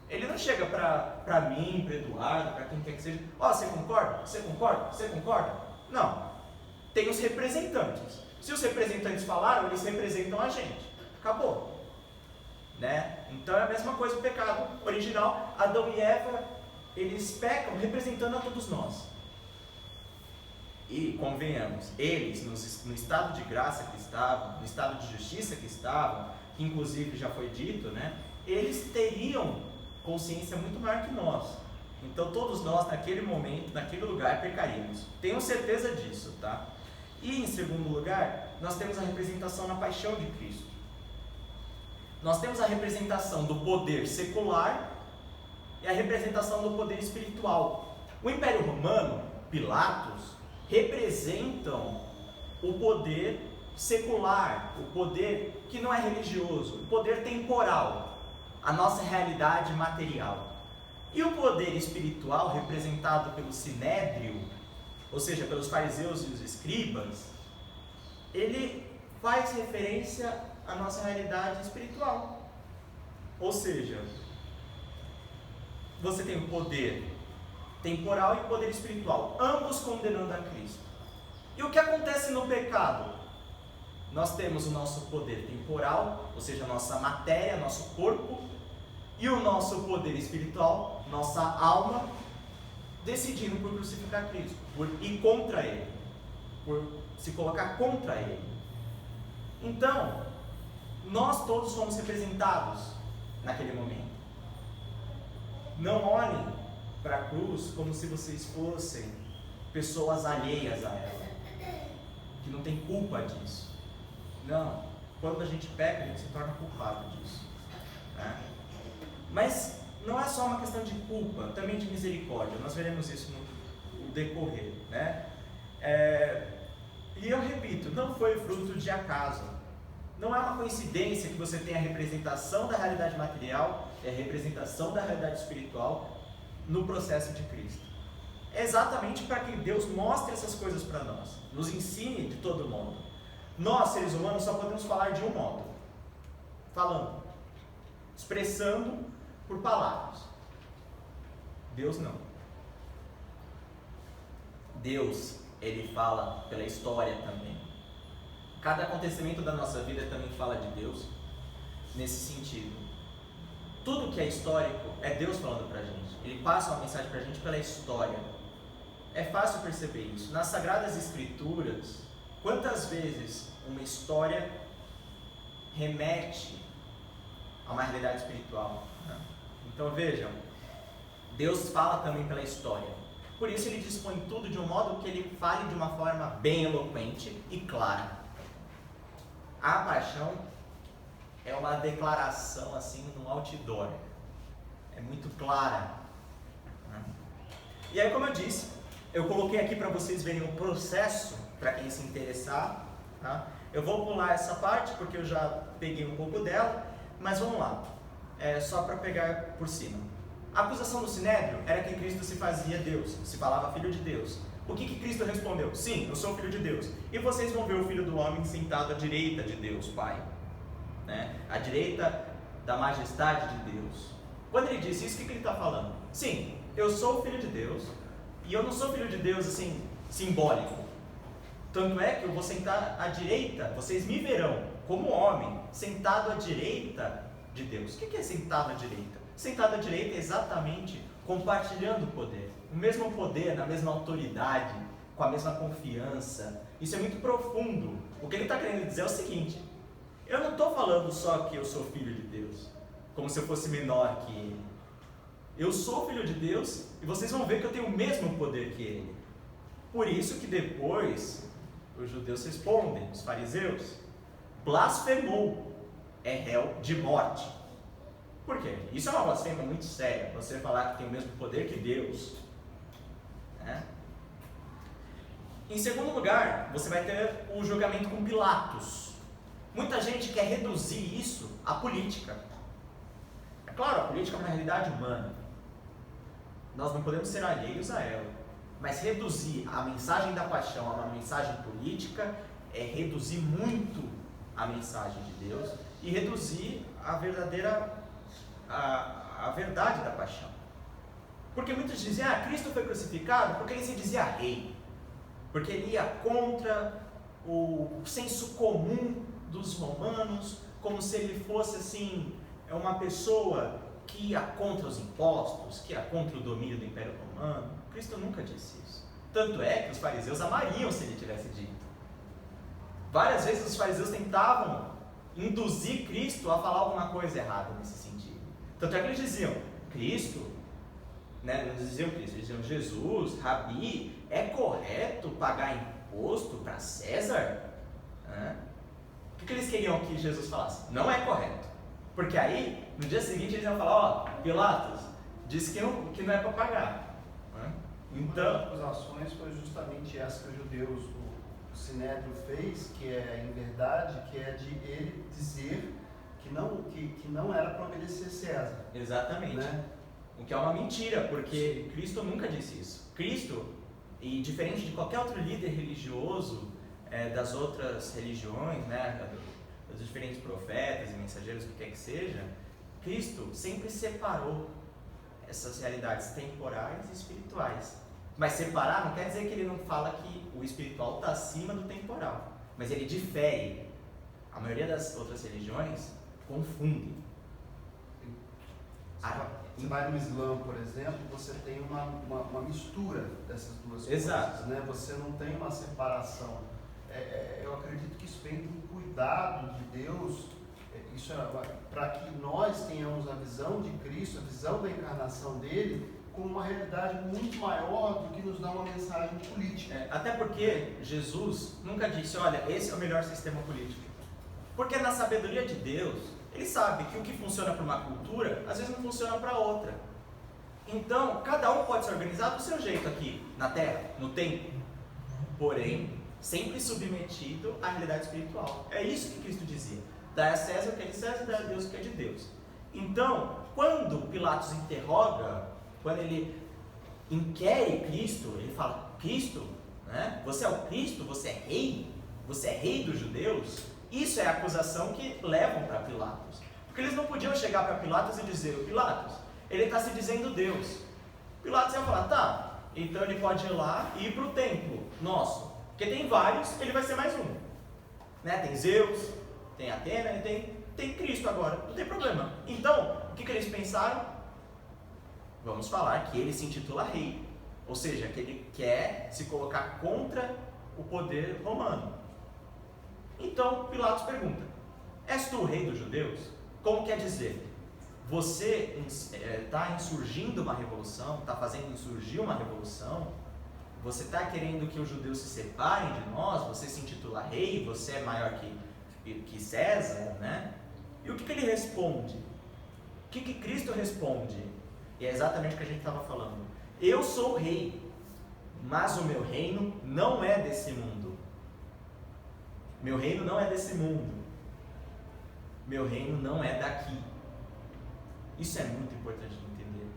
Ele não chega para mim, para Eduardo, para quem quer que seja, você concorda? Você concorda? Você concorda? Não. Tem os representantes. Se os representantes falaram, eles representam a gente. Acabou. Né? Então é a mesma coisa o pecado original. Adão e Eva, eles pecam representando a todos nós. E convenhamos, eles no estado de graça que estavam, no estado de justiça que estavam, que inclusive já foi dito, né? Eles teriam consciência muito maior que nós. Então todos nós naquele momento, naquele lugar pecaríamos. Tenham certeza disso, tá? E em segundo lugar, nós temos a representação na paixão de Cristo. Nós temos a representação do poder secular e a representação do poder espiritual. O Império Romano, Pilatos, representam o poder secular, o poder que não é religioso, o poder temporal, a nossa realidade material. E o poder espiritual, representado pelo Sinédrio, ou seja, pelos fariseus e os escribas, ele faz referência à nossa realidade espiritual. Ou seja, você tem o poder temporal e o poder espiritual, ambos condenando a Cristo. E o que acontece no pecado? Nós temos o nosso poder temporal, ou seja, a nossa matéria, nosso corpo, e o nosso poder espiritual, nossa alma, decidindo por crucificar Cristo, por ir contra Ele, por se colocar contra Ele. Então, nós todos somos representados naquele momento. Não olhem para a cruz como se vocês fossem pessoas alheias a ela, que não tem culpa disso. Não, quando a gente peca, a gente se torna culpado disso. Né? Mas não é só uma questão de culpa, também de misericórdia. Nós veremos isso no decorrer. Né? E eu repito, não foi fruto de acaso. Não é uma coincidência que você tenha a representação da realidade material e a representação da realidade espiritual no processo de Cristo. É exatamente para que Deus mostre essas coisas para nós, nos ensine de todo modo. Nós, seres humanos, só podemos falar de um modo, falando, expressando por palavras. Deus não. Deus, Ele fala pela história também. Cada acontecimento da nossa vida também fala de Deus, nesse sentido. Tudo que é histórico é Deus falando pra gente. Ele passa uma mensagem pra gente pela história. É fácil perceber isso. Nas Sagradas Escrituras, quantas vezes uma história remete a uma realidade espiritual? Né? Então vejam, Deus fala também pela história. Por isso Ele dispõe tudo de um modo que Ele fale de uma forma bem eloquente e clara. A paixão é uma declaração assim no outdoor. É muito clara. Né? E aí, como eu disse, eu coloquei aqui para vocês verem o processo, para quem se interessar. Tá? Eu vou pular essa parte porque eu já peguei um pouco dela, mas vamos lá. Só para pegar por cima. A acusação do Sinédrio era que Cristo se fazia Deus, se falava filho de Deus. O que Cristo respondeu? Sim, eu sou filho de Deus. E vocês vão ver o Filho do Homem sentado à direita de Deus, Pai. Né? À direita da majestade de Deus. Quando ele disse isso, o que ele está falando? Sim, eu sou o Filho de Deus, e eu não sou Filho de Deus assim, simbólico. Tanto é que eu vou sentar à direita, vocês me verão como homem, sentado à direita de Deus. O que é sentado à direita? Sentado à direita é exatamente compartilhando o poder. O mesmo poder, na mesma autoridade, com a mesma confiança. Isso é muito profundo. O que ele está querendo dizer é o seguinte: eu não estou falando só que eu sou filho de Deus, como se eu fosse menor que ele. Eu sou filho de Deus e vocês vão ver que eu tenho o mesmo poder que ele. Por isso que depois os judeus respondem, os fariseus: blasfemou, é réu de morte. Por quê? Isso é uma blasfêmia muito séria, você falar que tem o mesmo poder que Deus. Né? Em segundo lugar, você vai ter o julgamento com Pilatos. Muita gente quer reduzir isso à política. É claro, a política é uma realidade humana. Nós não podemos ser alheios a ela. Mas reduzir a mensagem da paixão a uma mensagem política é reduzir muito a mensagem de Deus e reduzir a verdadeira a verdade da paixão. Porque muitos dizem: Cristo foi crucificado porque ele se dizia rei, porque ele ia contra o senso comum dos romanos, como se ele fosse assim, uma pessoa que ia contra os impostos, que ia contra o domínio do Império Romano. Cristo nunca disse isso. Tanto é que os fariseus amariam se ele tivesse dito. Várias vezes os fariseus tentavam induzir Cristo a falar alguma coisa errada nesse sentido. Tanto é que eles diziam: Cristo, né, não diziam Cristo, eles diziam: Jesus, Rabi, é correto pagar imposto para César? O que eles queriam que Jesus falasse? Não é correto. Porque aí, no dia seguinte, eles iam falar: Pilatos disse que não é para pagar. Então, uma das acusações foi justamente essa que os judeus, o Sinédrio fez, que é em verdade, que é de ele dizer que não era para obedecer César. Exatamente. Né? O que é uma mentira, porque Cristo nunca disse isso. Cristo, e diferente de qualquer outro líder religioso das outras religiões, né, dos diferentes profetas e mensageiros, o que quer que seja, Cristo sempre separou essas realidades temporais e espirituais. Mas separar não quer dizer que ele não fala que o espiritual está acima do temporal, mas ele difere. A maioria das outras religiões confunde. Você vai no Islã, por exemplo, você tem uma mistura dessas duas Exato. coisas, né? Você não tem uma separação. Eu acredito que isso vem do cuidado de Deus, para que nós tenhamos a visão de Cristo, a visão da encarnação dele, como uma realidade muito maior do que nos dá uma mensagem política. Até porque Jesus nunca disse: olha, esse é o melhor sistema político. Porque na sabedoria de Deus, ele sabe que o que funciona para uma cultura, às vezes não funciona para outra. Então, cada um pode se organizar do seu jeito aqui, na Terra, no tempo. Porém, sempre submetido à realidade espiritual. É isso que Cristo dizia: dá a César o que é de César, dá a Deus o que é de Deus. Então, quando Pilatos interroga, quando ele inquere Cristo, ele fala: Cristo, né? Você é o Cristo? Você é rei? Você é rei dos judeus? Isso é a acusação que levam para Pilatos. Porque eles não podiam chegar para Pilatos e dizer: o Pilatos, ele está se dizendo Deus. Pilatos ia falar: tá, então ele pode ir lá e ir para o templo nosso. Porque tem vários, ele vai ser mais um. Né? Tem Zeus, tem Atena e tem Cristo agora. Não tem problema. Então, o que eles pensaram? Vamos falar que ele se intitula rei. Ou seja, que ele quer se colocar contra o poder romano. Então, Pilatos pergunta: és tu o rei dos judeus? Como quer dizer? Você está insurgindo uma revolução? Está fazendo insurgir uma revolução? Você está querendo que os judeus se separem de nós? Você se intitula rei? Você é maior que César, né? E o que ele responde? O que Cristo responde? E é exatamente o que a gente estava falando. Eu sou rei, mas o meu reino não é desse mundo. Meu reino não é desse mundo. Meu reino não é daqui. Isso é muito importante de entender.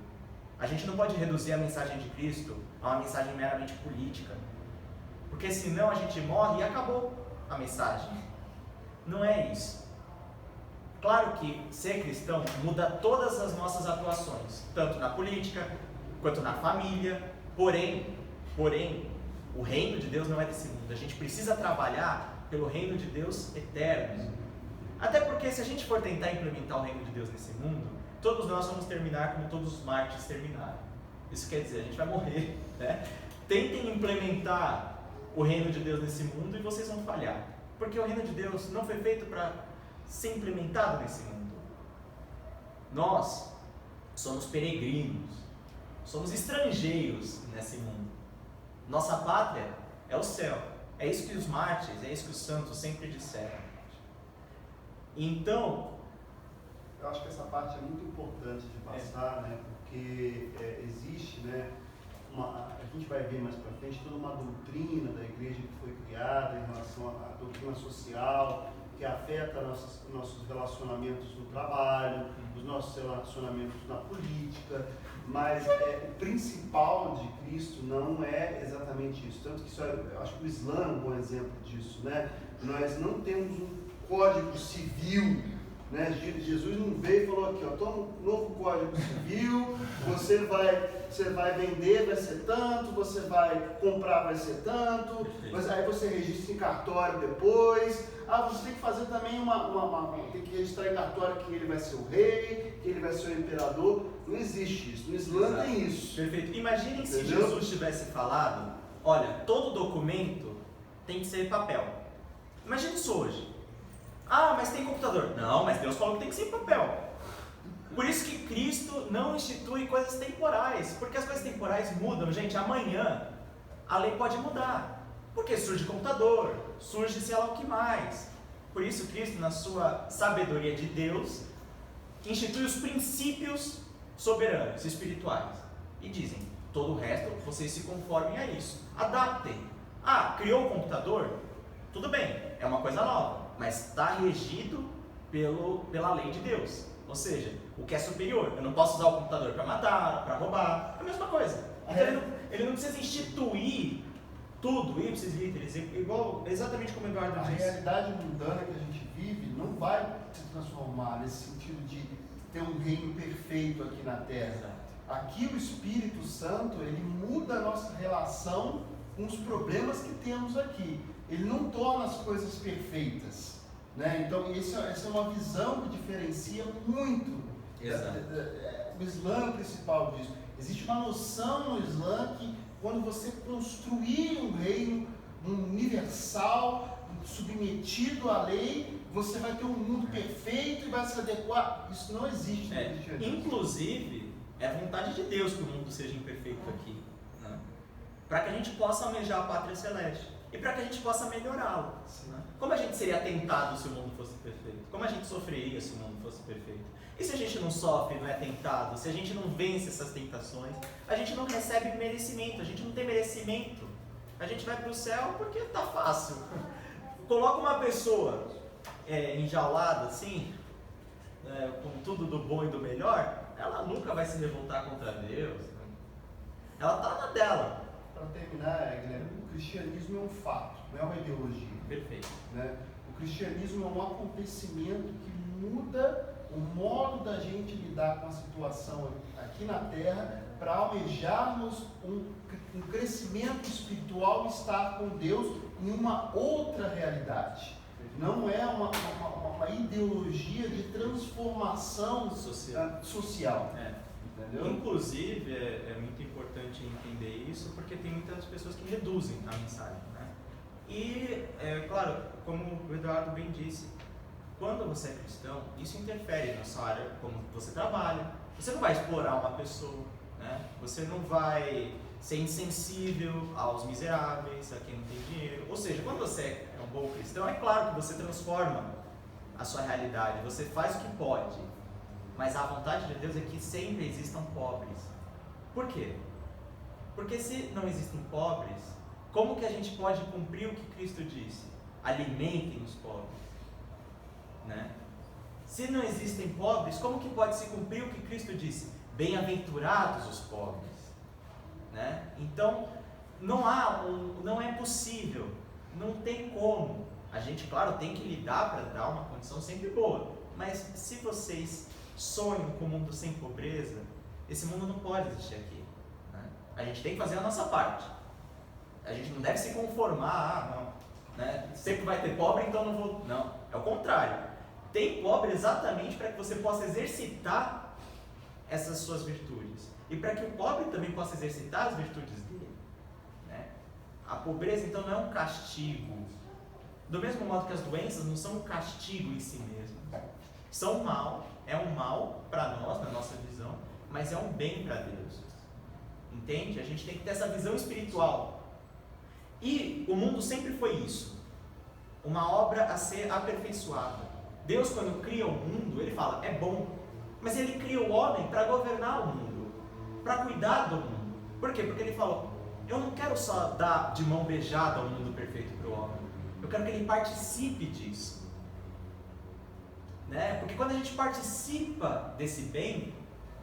A gente não pode reduzir a mensagem de Cristo a uma mensagem meramente política. Porque senão a gente morre e acabou a mensagem. Não é isso. Claro que ser cristão muda todas as nossas atuações, tanto na política, quanto na família, porém, o reino de Deus não é desse mundo. A gente precisa trabalhar pelo reino de Deus eterno. Até porque se a gente for tentar implementar o reino de Deus nesse mundo, todos nós vamos terminar como todos os mártires terminaram. Isso quer dizer, a gente vai morrer, né? Tentem implementar o reino de Deus nesse mundo e vocês vão falhar. Porque o reino de Deus não foi feito para ser implementado nesse mundo. Nós somos peregrinos, somos estrangeiros nesse mundo. Nossa pátria é o céu. É isso que os mártires, é isso que os santos sempre disseram. Então, eu acho que essa parte é muito importante de passar, né? Porque existe, né? A gente vai ver mais para frente toda uma doutrina da igreja que foi criada em relação à doutrina social, que afeta nossos relacionamentos no trabalho, os nossos relacionamentos na política, mas o principal de Cristo não é exatamente isso. Tanto que eu acho que o Islã é um bom exemplo disso, né? Nós não temos um código civil, né? Jesus não veio e falou aqui, ó, toma um novo código civil, você vai vender, vai ser tanto, você vai comprar, vai ser tanto, aí você registra em cartório depois, você tem que fazer também tem que registrar em cartório que ele vai ser o rei, que ele vai ser o imperador. Não existe isso, no Islã tem isso. Perfeito. Imaginem se Jesus tivesse falado, olha, todo documento tem que ser papel. Imagine isso hoje. Mas tem computador. Não, mas Deus falou que tem que ser em papel. Por isso que Cristo não institui coisas temporais, porque as coisas temporais mudam, gente. Amanhã a lei pode mudar, porque surge computador, surge sei lá o que mais. Por isso Cristo, na sua sabedoria de Deus, institui os princípios soberanos, espirituais. E dizem, todo o resto, vocês se conformem a isso. Adaptem. Criou o computador? Tudo bem, é uma coisa nova, mas está regido pela lei de Deus. Ou seja, o que é superior. Eu não posso usar o computador para matar, para roubar. É a mesma coisa. Então ele não precisa instituir tudo, ipsis literis, igual, exatamente como o Eduardo disse. A realidade mundana que a gente vive não vai se transformar nesse sentido de ter um reino perfeito aqui na Terra. Aqui o Espírito Santo, ele muda a nossa relação com os problemas que temos aqui. Ele não torna as coisas perfeitas, né? Então essa é uma visão que diferencia muito o Islã principal disso. Existe uma noção no Islã que quando você construir um reino universal, submetido à lei, você vai ter um mundo perfeito e vai se adequar. Isso não existe no cristianismo. Inclusive, é a vontade de Deus que o mundo seja imperfeito aqui, né? Para que a gente possa almejar a pátria celeste. E para que a gente possa melhorá-lo. Né? Como a gente seria tentado se o mundo fosse perfeito? Como a gente sofreria se o mundo fosse perfeito? E se a gente não sofre, não é tentado, se a gente não vence essas tentações, a gente não recebe merecimento, a gente não tem merecimento. A gente vai para o céu porque está fácil. Coloca uma pessoa enjaulada assim, com tudo do bom e do melhor, ela nunca vai se revoltar contra Deus. Né? Ela está na dela. Para terminar, Guilherme, o cristianismo é um fato, não é uma ideologia. Perfeito. Né? O cristianismo é um acontecimento que muda o modo da gente lidar com a situação aqui na Terra para almejarmos um crescimento espiritual e estar com Deus em uma outra realidade. Não é uma ideologia de transformação social. Entendeu? Inclusive, é muito importante entender isso, porque tem muitas pessoas que reduzem a mensagem, né? E, claro, como o Eduardo bem disse, quando você é cristão, isso interfere na sua área, como você trabalha. Você não vai explorar uma pessoa, né? Você não vai ser insensível aos miseráveis, a quem não tem dinheiro. Ou seja, quando você é um bom cristão, é claro que você transforma a sua realidade, você faz o que pode. Mas a vontade de Deus é que sempre existam pobres. Por quê? Porque se não existem pobres, como que a gente pode cumprir o que Cristo disse? Alimentem os pobres. Né? Se não existem pobres, como que pode se cumprir o que Cristo disse? Bem-aventurados os pobres. Né? Então, não é possível, não tem como. A gente, claro, tem que lidar para dar uma condição sempre boa. mas se vocês sonham com um mundo sem pobreza, esse mundo não pode existir aqui. Né? A gente tem que fazer a nossa parte. A gente não deve se conformar, né? Sempre vai ter pobre, então não vou... Não, é o contrário. Tem pobre exatamente para que você possa exercitar essas suas virtudes. E para que o pobre também possa exercitar as virtudes dele. Né? A pobreza, então, não é um castigo. Do mesmo modo que as doenças não são um castigo em si mesmo. São mal, é um mal para nós, na nossa visão, mas é um bem para Deus. Entende? A gente tem que ter essa visão espiritual. E o mundo sempre foi isso. Uma obra a ser aperfeiçoada. Deus, quando cria o mundo, Ele fala, é bom. Mas Ele cria o homem para governar o mundo, para cuidar do mundo. Por quê? Porque Ele falou, eu não quero só dar de mão beijada o mundo perfeito para o homem. Eu quero que ele participe disso. Né? Porque quando a gente participa desse bem,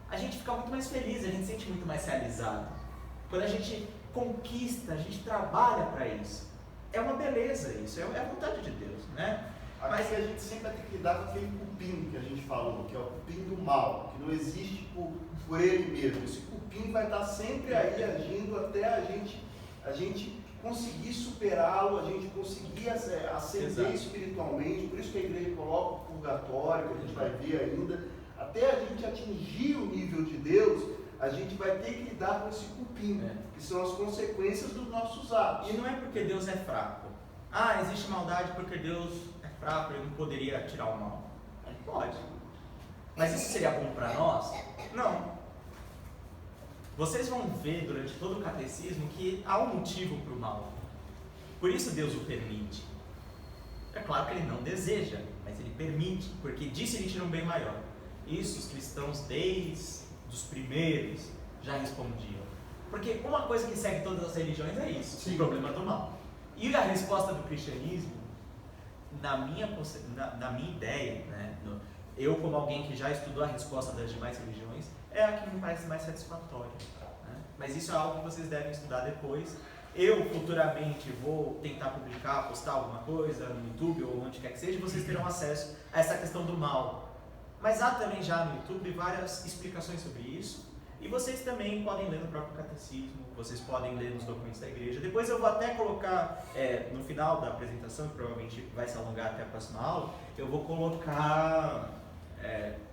a gente fica muito mais feliz, a gente se sente muito mais realizado. Quando a gente conquista, a gente trabalha para isso. É uma beleza isso, é a vontade de Deus, né? Mas a gente sempre vai ter que lidar com aquele cupim que a gente falou, que é o cupim do mal, que não existe por ele mesmo. Esse cupim vai estar sempre aí agindo até a gente conseguir superá-lo, a gente conseguir ascender espiritualmente. Por isso que a igreja coloca o purgatório, que a gente vai ver ainda. Até a gente atingir o nível de Deus, a gente vai ter que lidar com esse cupim, que são as consequências dos nossos atos. E não é porque Deus é fraco. Existe maldade porque Deus é fraco, Ele não poderia tirar o mal. Ele pode. Mas isso seria bom para nós? Não. Vocês vão ver durante todo o catecismo que há um motivo para o mal. Por isso Deus o permite. É claro que Ele não deseja, mas Ele permite, porque disso Ele tira um bem maior. Isso os cristãos desde os primeiros já respondiam. Porque uma coisa que segue todas as religiões é isso, o problema do mal. E a resposta do cristianismo, na minha ideia, né, eu como alguém que já estudou a resposta das demais religiões, é a que me parece mais satisfatória. Né? Mas isso é algo que vocês devem estudar depois. Eu futuramente vou tentar publicar, postar alguma coisa no YouTube ou onde quer que seja, e vocês terão acesso a essa questão do mal. Mas há também já no YouTube várias explicações sobre isso. E vocês também podem ler no próprio catecismo, vocês podem ler nos documentos da igreja. Depois eu vou até colocar, no final da apresentação, que provavelmente vai se alongar até a próxima aula, eu vou colocar,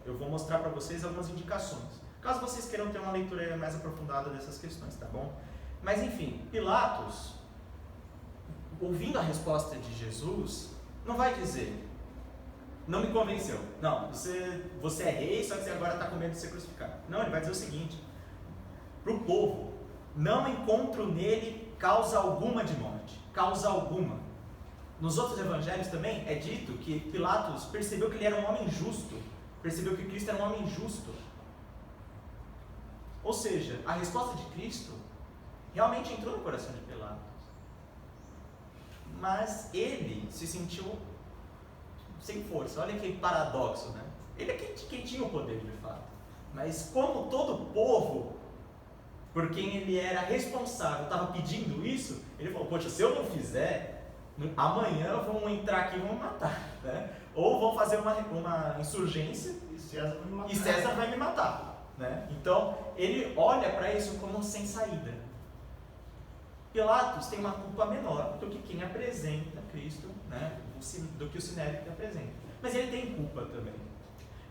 eu vou mostrar para vocês algumas indicações. Caso vocês queiram ter uma leitura mais aprofundada dessas questões, tá bom? Mas enfim, Pilatos, ouvindo a resposta de Jesus, não vai dizer, não me convenceu. Não, você é rei, só que você agora está com medo de ser crucificado. Não, ele vai dizer o seguinte, para o povo, não encontro nele causa alguma de morte, causa alguma. Nos outros evangelhos também é dito que Pilatos percebeu que ele era um homem justo, percebeu que Cristo era um homem justo. Ou seja, a resposta de Cristo realmente entrou no coração de Pilatos. Mas ele se sentiu sem força. Olha que paradoxo, né? Ele é quem tinha o poder de fato. Mas como todo o povo, por quem ele era responsável, estava pedindo isso, ele falou, poxa, se eu não fizer, amanhã vão entrar aqui e vão me matar. Né? Ou vão fazer uma insurgência e César vai me matar. Né? Então, ele olha para isso como sem saída. Pilatos tem uma culpa menor do que quem apresenta Cristo, né? Do que o Sinédrio apresenta. Mas ele tem culpa também.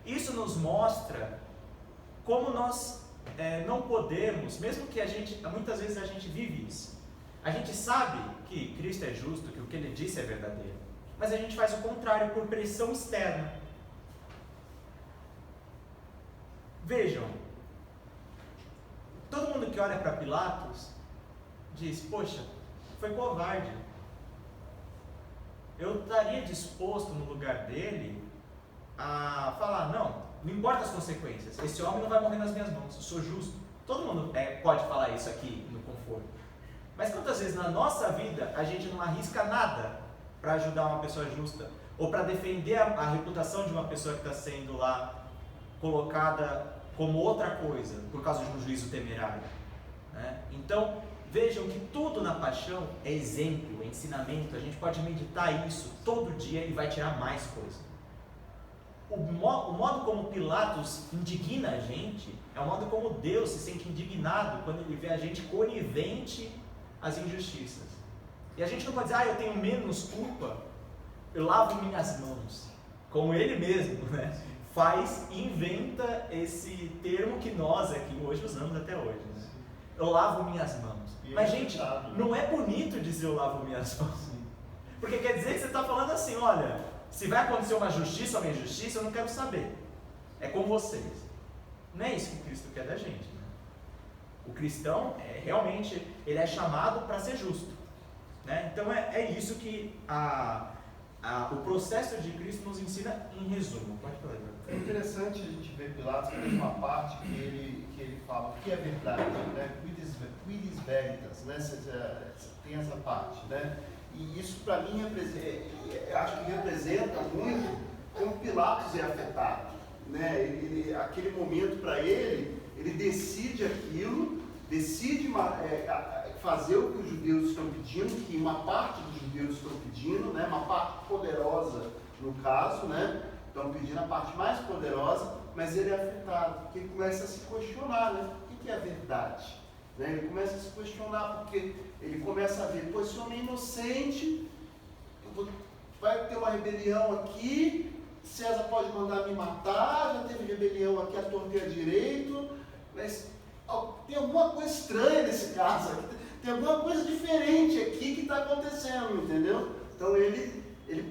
Isso nos mostra como nós não podemos, mesmo que muitas vezes a gente vive isso. A gente sabe que Cristo é justo, que o que ele disse é verdadeiro. Mas a gente faz o contrário por pressão externa. Vejam, todo mundo que olha para Pilatos diz, poxa, foi covarde. Eu estaria disposto no lugar dele a falar, não importa as consequências, esse homem não vai morrer nas minhas mãos, eu sou justo. Todo mundo pode falar isso aqui no conforto. Mas quantas vezes na nossa vida a gente não arrisca nada para ajudar uma pessoa justa, ou para defender a reputação de uma pessoa que está sendo lá colocada como outra coisa, por causa de um juízo temerário. Né? Então, vejam que tudo na paixão é exemplo, é ensinamento, a gente pode meditar isso todo dia e vai tirar mais coisa. o modo como Pilatos indigna a gente é o modo como Deus se sente indignado quando ele vê a gente conivente às injustiças. E a gente não pode dizer, eu tenho menos culpa, eu lavo minhas mãos, como ele mesmo, né? Faz e inventa esse termo que nós aqui hoje usamos até hoje, né? Eu lavo minhas mãos. Mas gente, não é bonito dizer eu lavo minhas mãos, porque quer dizer que você está falando assim, olha, se vai acontecer uma justiça ou uma injustiça, eu não quero saber, é com vocês. Não é isso que Cristo quer da gente, né? O cristão, realmente, ele é chamado para ser justo, né? Então é isso que o processo de Cristo nos ensina em resumo. Pode falar, Eduardo. É interessante a gente ver Pilatos, tem uma parte que ele fala o que é verdade, né? Quidis veritas, né? Tem essa parte, né? E isso para mim acho que representa muito como Pilatos é afetado, né? Aquele momento para ele decide aquilo, decide fazer o que os judeus estão pedindo, que uma parte dos judeus estão pedindo, né? Uma parte poderosa no caso, né? Estão pedindo a parte mais poderosa, mas ele é afetado, porque ele começa a se questionar, né? O que é a verdade? Né? Ele começa a se questionar, porque ele começa a ver, esse homem é inocente, vai ter uma rebelião aqui, César pode mandar me matar, já teve rebelião aqui à torta e à direito, mas tem alguma coisa estranha nesse caso aqui, tem alguma coisa diferente aqui que está acontecendo, entendeu? Então ele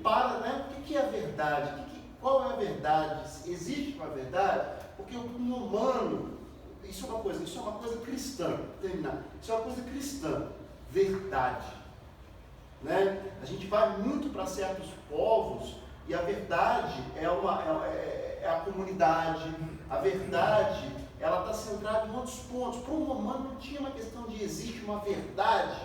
para, né? O que é a verdade? Qual é a verdade? Existe uma verdade? Porque o humano, isso é uma coisa cristã, terminar. Isso é uma coisa cristã, verdade, né? A gente vai muito para certos povos e a verdade é a comunidade, a verdade ela está centrada em outros pontos. Para o romano não tinha uma questão de existe uma verdade,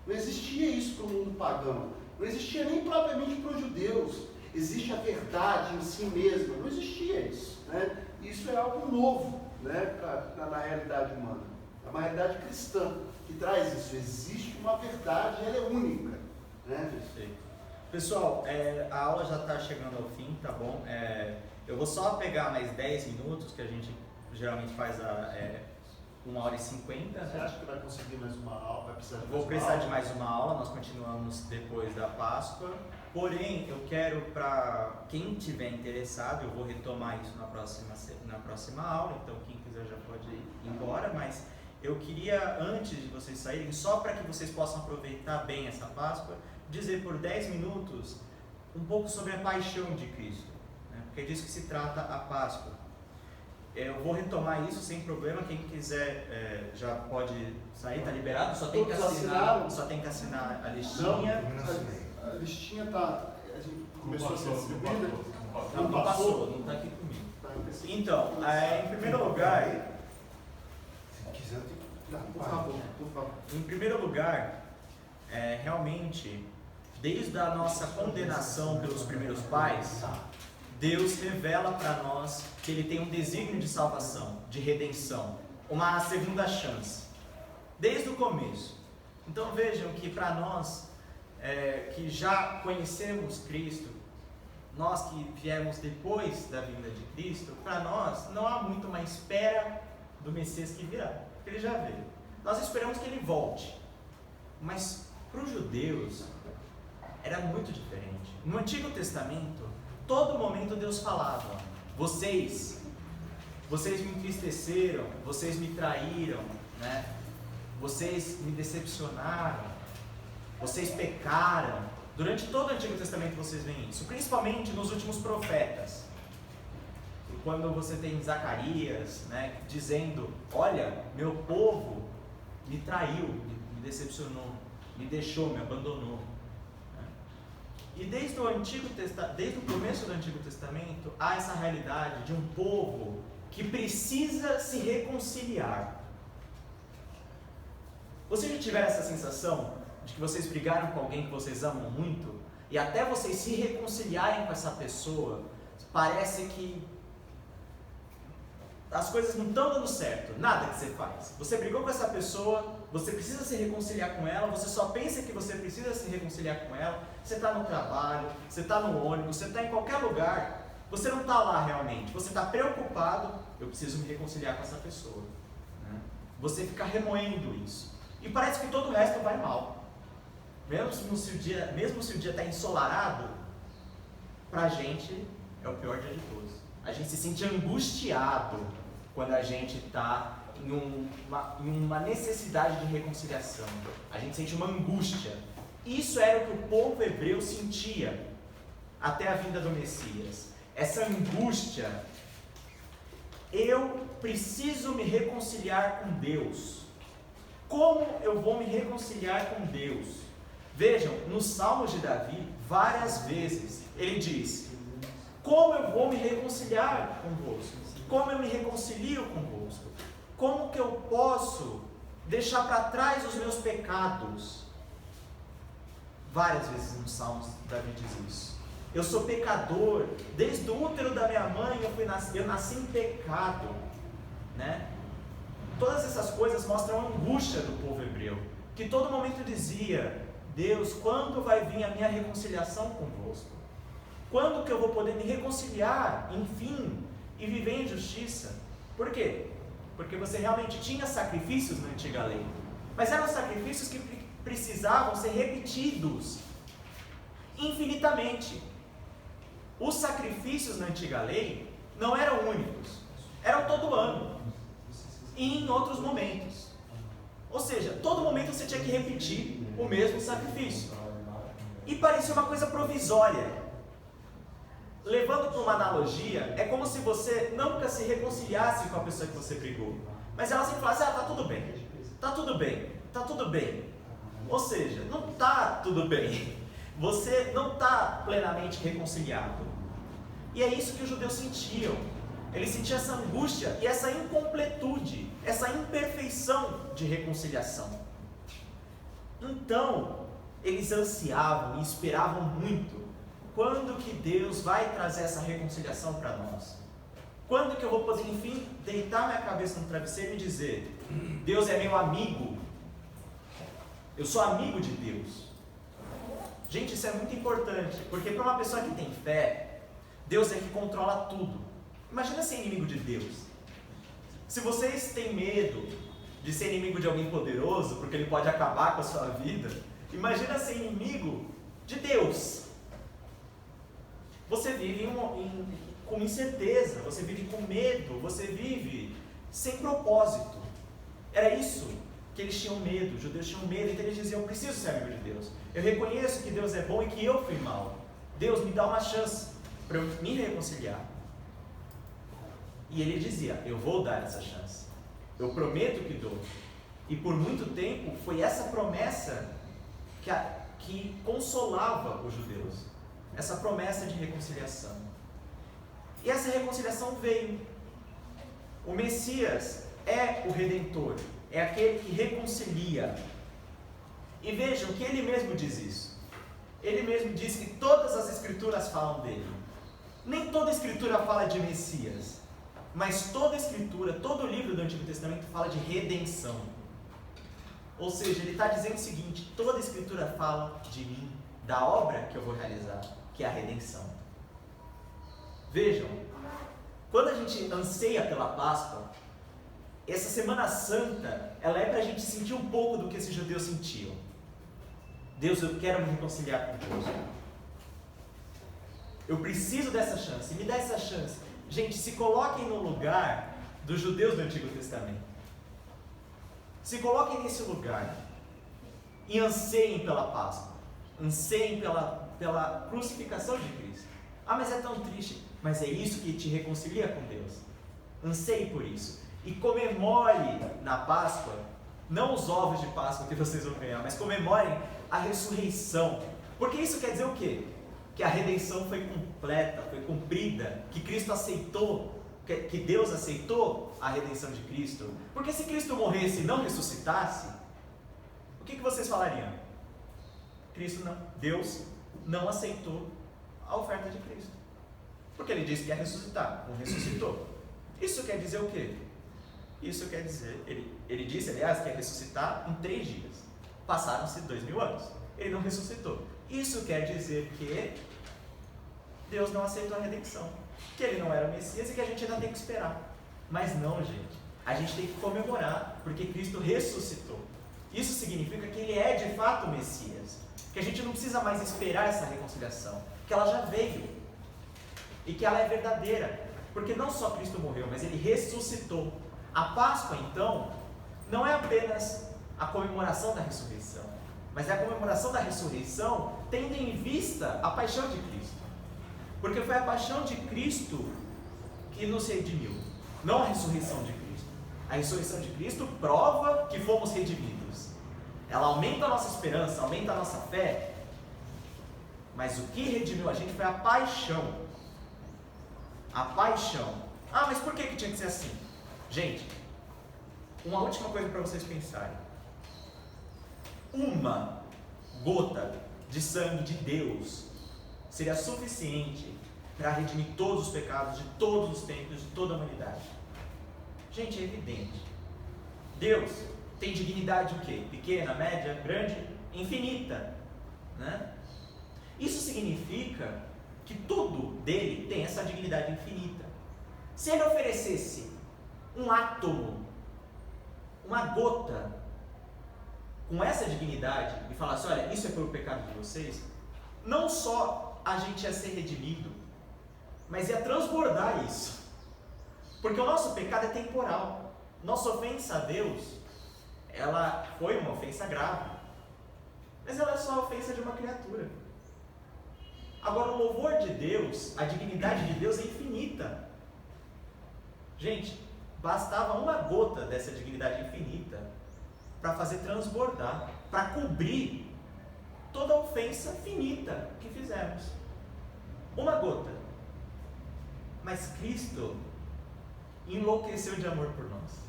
não existia isso para o mundo pagão, não existia nem propriamente para os judeus. Existe a verdade em si mesma, não existia isso, né? Isso é algo novo, né, na realidade humana. É uma realidade cristã que traz isso. Existe uma verdade, ela é única, né? Perfeito. Pessoal, a aula já está chegando ao fim, tá bom? Eu vou só pegar mais 10 minutos, que a gente geralmente faz 1h50. Você acha que vai conseguir mais uma aula? Vai precisar de Vou precisar de mais uma aula, nós continuamos depois da Páscoa. Porém, eu quero, para quem tiver interessado, eu vou retomar isso na próxima aula, então quem quiser já pode ir embora, mas eu queria, antes de vocês saírem, só para que vocês possam aproveitar bem essa Páscoa, dizer por 10 minutos um pouco sobre a paixão de Cristo, né? Porque é disso que se trata a Páscoa. Eu vou retomar isso sem problema, quem quiser já pode sair, está liberado, só tem que assinar a listinha. A listinha está, a gente começou a ser distribuída. Não passou, não está aqui comigo. Então, em primeiro lugar, se quiser, por favor. Em primeiro lugar, realmente, desde a nossa condenação pelos primeiros pais, Deus revela para nós que Ele tem um desígnio de salvação, de redenção, uma segunda chance, desde o começo. Então vejam que para nós, que já conhecemos Cristo, nós que viemos depois da vinda de Cristo, para nós não há muito uma espera do Messias que virá, porque Ele já veio. Nós esperamos que Ele volte, mas para os judeus era muito diferente. No Antigo Testamento, todo momento Deus falava: vocês me entristeceram, vocês me traíram, né? Vocês me decepcionaram, vocês pecaram. Durante todo o Antigo Testamento vocês veem isso, principalmente nos últimos profetas. Quando você tem Zacarias, né, dizendo: olha, meu povo me traiu, me decepcionou, me deixou, me abandonou. E desde o começo do Antigo Testamento, há essa realidade de um povo que precisa se reconciliar. Vocês já tiveram essa sensação de que vocês brigaram com alguém que vocês amam muito, e até vocês se reconciliarem com essa pessoa, parece que as coisas não estão dando certo, nada que você faz. Você brigou com essa pessoa, você precisa se reconciliar com ela, você só pensa que você precisa se reconciliar com ela, você está no trabalho, você está no ônibus, você está em qualquer lugar, Você não está lá realmente, você está preocupado, eu preciso me reconciliar com essa pessoa. Né? Você fica remoendo isso. E parece que todo o resto vai mal. Mesmo se o dia está ensolarado, para a gente é o pior dia de todos. A gente se sente angustiado quando a gente está em uma necessidade de reconciliação. A gente sente uma angústia. Isso era o que o povo hebreu sentia até a vinda do Messias. Essa angústia, eu preciso me reconciliar com Deus. Como eu vou me reconciliar com Deus? Vejam, nos Salmos de Davi, várias vezes, ele diz: como eu vou me reconciliar convosco? Como eu me reconcilio convosco? Como que eu posso deixar para trás os meus pecados? Várias vezes nos Salmos, Davi diz isso. Eu sou pecador, desde o útero da minha mãe eu nasci em pecado. Né? Todas essas coisas mostram a angústia do povo hebreu, que todo momento dizia: Deus, quando vai vir a minha reconciliação convosco? Quando que eu vou poder me reconciliar, enfim, e viver em justiça? Por quê? Porque você realmente tinha sacrifícios na antiga lei, mas eram sacrifícios que precisavam ser repetidos infinitamente. Os sacrifícios na antiga lei não eram únicos, eram todo ano e em outros momentos. Ou seja, todo momento você tinha que repetir o mesmo sacrifício. E parecia uma coisa provisória. Levando para uma analogia, é como se você nunca se reconciliasse com a pessoa que você brigou, mas ela sempre falasse: tá tudo bem, tá tudo bem, tá tudo bem. Ou seja, não está tudo bem. Você não está plenamente reconciliado. E é isso que os judeus sentiam. Eles sentiam essa angústia e essa incompletude, essa imperfeição de reconciliação. Então, eles ansiavam e esperavam muito. Quando que Deus vai trazer essa reconciliação para nós? Quando que eu vou poder, enfim, deitar minha cabeça no travesseiro e dizer: Deus é meu amigo, eu sou amigo de Deus? Gente, isso é muito importante, porque para uma pessoa que tem fé, Deus é que controla tudo. Imagina ser inimigo de Deus. Se vocês têm medo de ser inimigo de alguém poderoso, porque ele pode acabar com a sua vida, imagina ser inimigo de Deus. Você vive com incerteza, você vive com medo, você vive sem propósito. Era isso que eles tinham medo, os judeus tinham medo, então eles diziam: eu preciso ser amigo de Deus. Eu reconheço que Deus é bom e que eu fui mal. Deus, me dá uma chance para eu me reconciliar. E ele dizia: eu vou dar essa chance. Eu prometo que dou. E por muito tempo foi essa promessa que consolava os judeus. Essa promessa de reconciliação. E essa reconciliação veio. O Messias é o Redentor, é aquele que reconcilia. E vejam que ele mesmo diz isso. Ele mesmo diz que todas as escrituras falam dele. Nem toda escritura fala de Messias, mas toda escritura, todo livro do Antigo Testamento fala de redenção. Ou seja, ele está dizendo o seguinte: toda escritura fala de mim, da obra que eu vou realizar, que é a redenção. Vejam, quando a gente anseia pela Páscoa, essa Semana Santa, ela é para a gente sentir um pouco do que esses judeus sentiam. Deus, eu quero me reconciliar convosco. Eu preciso dessa chance, me dá essa chance. Gente, se coloquem no lugar dos judeus do Antigo Testamento. Se coloquem nesse lugar e anseiem pela Páscoa. Anseiem pela crucificação de Cristo. Ah, mas é tão triste. Mas é isso que te reconcilia com Deus. Anseie por isso. E comemore na Páscoa, não os ovos de Páscoa que vocês vão ganhar, mas comemorem a ressurreição. Porque isso quer dizer o quê? Que a redenção foi completa, foi cumprida, que Cristo aceitou, que Deus aceitou a redenção de Cristo. Porque se Cristo morresse e não ressuscitasse, o que vocês falariam? Deus não aceitou a oferta de Cristo. Porque ele disse que ia ressuscitar, não ressuscitou. Isso quer dizer o quê? Isso quer dizer, ele disse, aliás, que ia ressuscitar em 3 dias. Passaram-se 2000 anos. Ele não ressuscitou. Isso quer dizer que Deus não aceitou a redenção. que ele não era o Messias e que a gente ainda tem que esperar. Mas não, gente. A gente tem que comemorar, porque Cristo ressuscitou. Isso significa que ele é de fato o Messias. Que a gente não precisa mais esperar essa reconciliação, que ela já veio. E que ela é verdadeira. Porque não só Cristo morreu, mas ele ressuscitou. A Páscoa, então, não é apenas a comemoração da ressurreição, mas é a comemoração da ressurreição tendo em vista a paixão de Cristo. Porque foi a paixão de Cristo que nos redimiu, não a ressurreição de Cristo. A ressurreição de Cristo prova que fomos redimidos. Ela aumenta a nossa esperança, aumenta a nossa fé, mas o que redimiu a gente foi a paixão. A paixão. Ah, mas por que tinha que ser assim? Gente, uma última coisa para vocês pensarem. Uma gota de sangue de Deus seria suficiente para redimir todos os pecados de todos os tempos, de toda a humanidade. Gente, é evidente. Deus tem dignidade o quê? Pequena, média, grande, infinita, né? Isso significa que tudo dele tem essa dignidade infinita. Se ele oferecesse um átomo, uma gota, com essa dignidade, e falasse, olha, isso é pelo pecado de vocês, não só a gente ia ser redimido, mas ia transbordar isso. Porque o nosso pecado é temporal. Nossa ofensa a Deus, ela foi uma ofensa grave, mas ela é só a ofensa de uma criatura. Agora, o louvor de Deus, a dignidade de Deus é infinita. Gente, bastava uma gota dessa dignidade infinita para fazer transbordar, para cobrir toda a ofensa finita que fizemos. Uma gota. Mas Cristo enlouqueceu de amor por nós.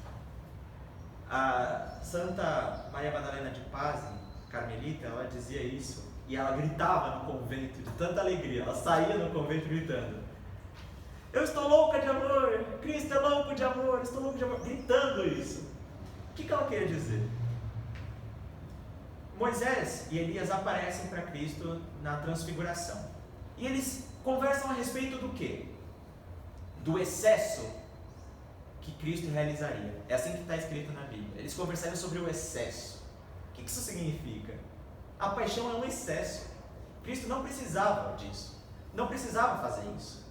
A Santa Maria Madalena de Paz, carmelita, ela dizia isso. E ela gritava no convento de tanta alegria. Ela saía do convento gritando: eu estou louca de amor, Cristo é louco de amor, estou louco de amor. Gritando isso. O que ela queria dizer? Moisés e Elias aparecem para Cristo na transfiguração. E eles conversam a respeito do quê? Do excesso que Cristo realizaria. É assim que está escrito na Bíblia. Eles conversaram sobre o excesso. O que isso significa? A paixão é um excesso. Cristo não precisava disso. Não precisava fazer isso.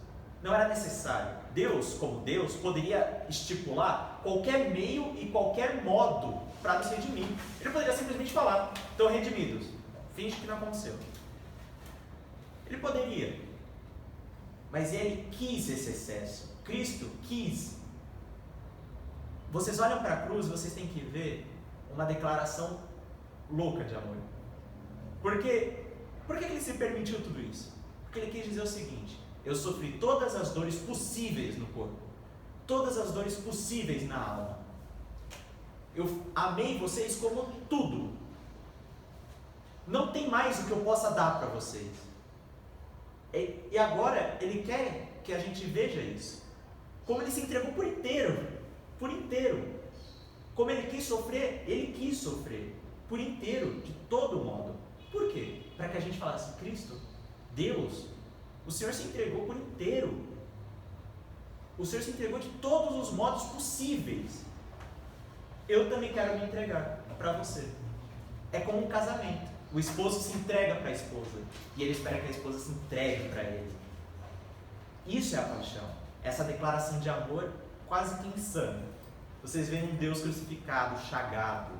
Não era necessário. Deus, como Deus, poderia estipular qualquer meio e qualquer modo para nos redimir. Ele poderia simplesmente falar: estão redimidos. Finge que não aconteceu. Ele poderia. Mas ele quis esse excesso. Cristo quis. Vocês olham para a cruz, vocês têm que ver uma declaração louca de amor. Por que ele se permitiu tudo isso? Porque ele quis dizer o seguinte: eu sofri todas as dores possíveis no corpo, todas as dores possíveis na alma. Eu amei vocês como tudo. Não tem mais o que eu possa dar para vocês. E agora ele quer que a gente veja isso. Como ele se entregou por inteiro. Por inteiro. Como ele quis sofrer por inteiro, de todo modo. Por quê? Para que a gente falasse: Cristo, Deus, o Senhor se entregou por inteiro. O Senhor se entregou de todos os modos possíveis. Eu também quero me entregar para você. É como um casamento. O esposo se entrega para a esposa e ele espera que a esposa se entregue para ele. Isso é a paixão. Essa declaração de amor quase que insana. Vocês veem um Deus crucificado, chagado.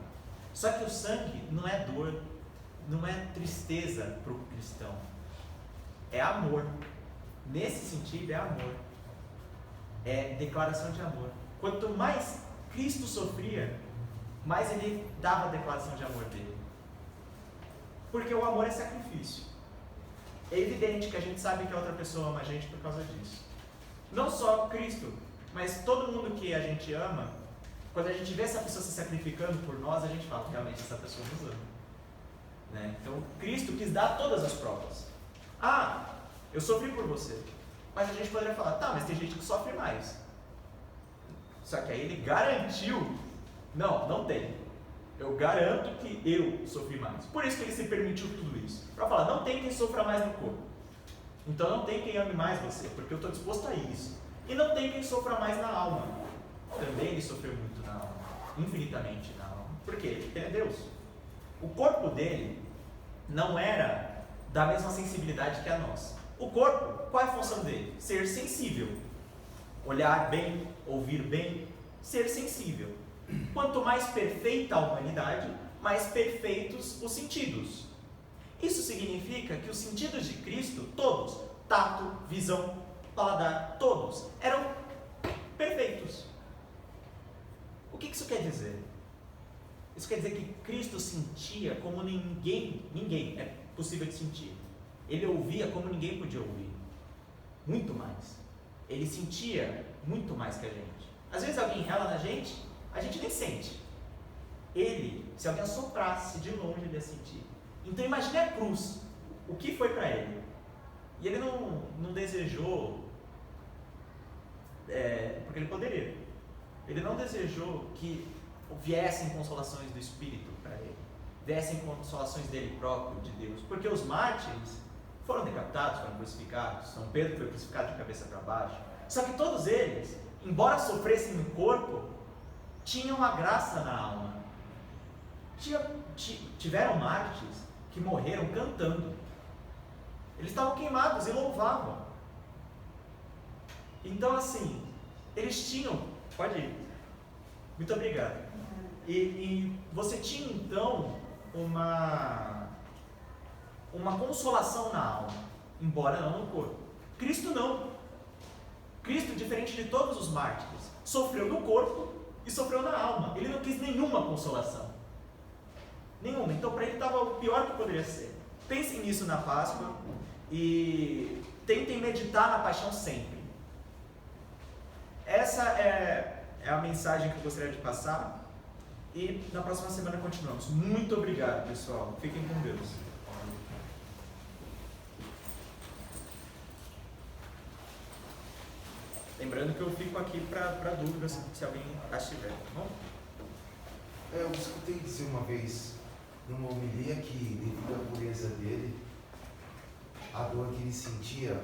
Só que o sangue não é dor, não é tristeza para o cristão. É amor. Nesse sentido, é amor. É declaração de amor. Quanto mais Cristo sofria, mais ele dava a declaração de amor dele. Porque o amor é sacrifício. É evidente que a gente sabe que a outra pessoa ama a gente por causa disso. Não só Cristo, mas todo mundo que a gente ama, quando a gente vê essa pessoa se sacrificando por nós, a gente fala: realmente essa pessoa nos ama. Né? Então, Cristo quis dar todas as provas. Ah, eu sofri por você. Mas a gente poderia falar: tá, mas tem gente que sofre mais. Só que aí ele garantiu: não tem. Eu garanto que eu sofri mais. Por isso que ele se permitiu tudo isso. Para falar: não tem quem sofra mais no corpo. Então não tem quem ame mais você, porque eu estou disposto a isso. E não tem quem sofra mais na alma. Também ele sofreu muito na alma, infinitamente na alma. Por quê? Porque ele é Deus. O corpo dele não era da mesma sensibilidade que a nossa. O corpo, qual é a função dele? Ser sensível. Olhar bem, ouvir bem, ser sensível. Quanto mais perfeita a humanidade, mais perfeitos os sentidos. Isso significa que os sentidos de Cristo, todos, tato, visão, paladar, todos, eram perfeitos. O que isso quer dizer? Isso quer dizer que Cristo sentia como ninguém é possível de sentir. Ele ouvia como ninguém podia ouvir. Muito mais. Ele sentia muito mais que a gente. Às vezes alguém rela na gente, a gente nem sente. Ele, se alguém assoprasse de longe, ele ia sentir. Então imagine a cruz, o que foi para ele. E ele não desejou, porque ele poderia. Ele não desejou que viessem consolações do Espírito para ele, viessem consolações dele próprio, de Deus. Porque os mártires foram decapitados, foram crucificados. São Pedro foi crucificado de cabeça para baixo. Só que todos eles, embora sofressem no corpo, tinham a graça na alma. Tiveram mártires que morreram cantando. Eles estavam queimados e louvavam. Então assim, eles tinham... Pode ir. Muito obrigado. E você tinha então uma consolação na alma, embora não no corpo. Cristo não. Cristo, diferente de todos os mártires, sofreu no corpo e sofreu na alma. Ele não quis nenhuma consolação. Nenhuma. Então para ele estava o pior que poderia ser. Pensem nisso na Páscoa e tentem meditar na paixão sempre. Essa é a mensagem que eu gostaria de passar. E na próxima semana continuamos. Muito obrigado, pessoal. Fiquem com Deus. Lembrando que eu fico aqui para dúvidas se alguém estiver, tá bom? Eu escutei dizer uma vez numa homilia que, devido à pureza dele, a dor que ele sentia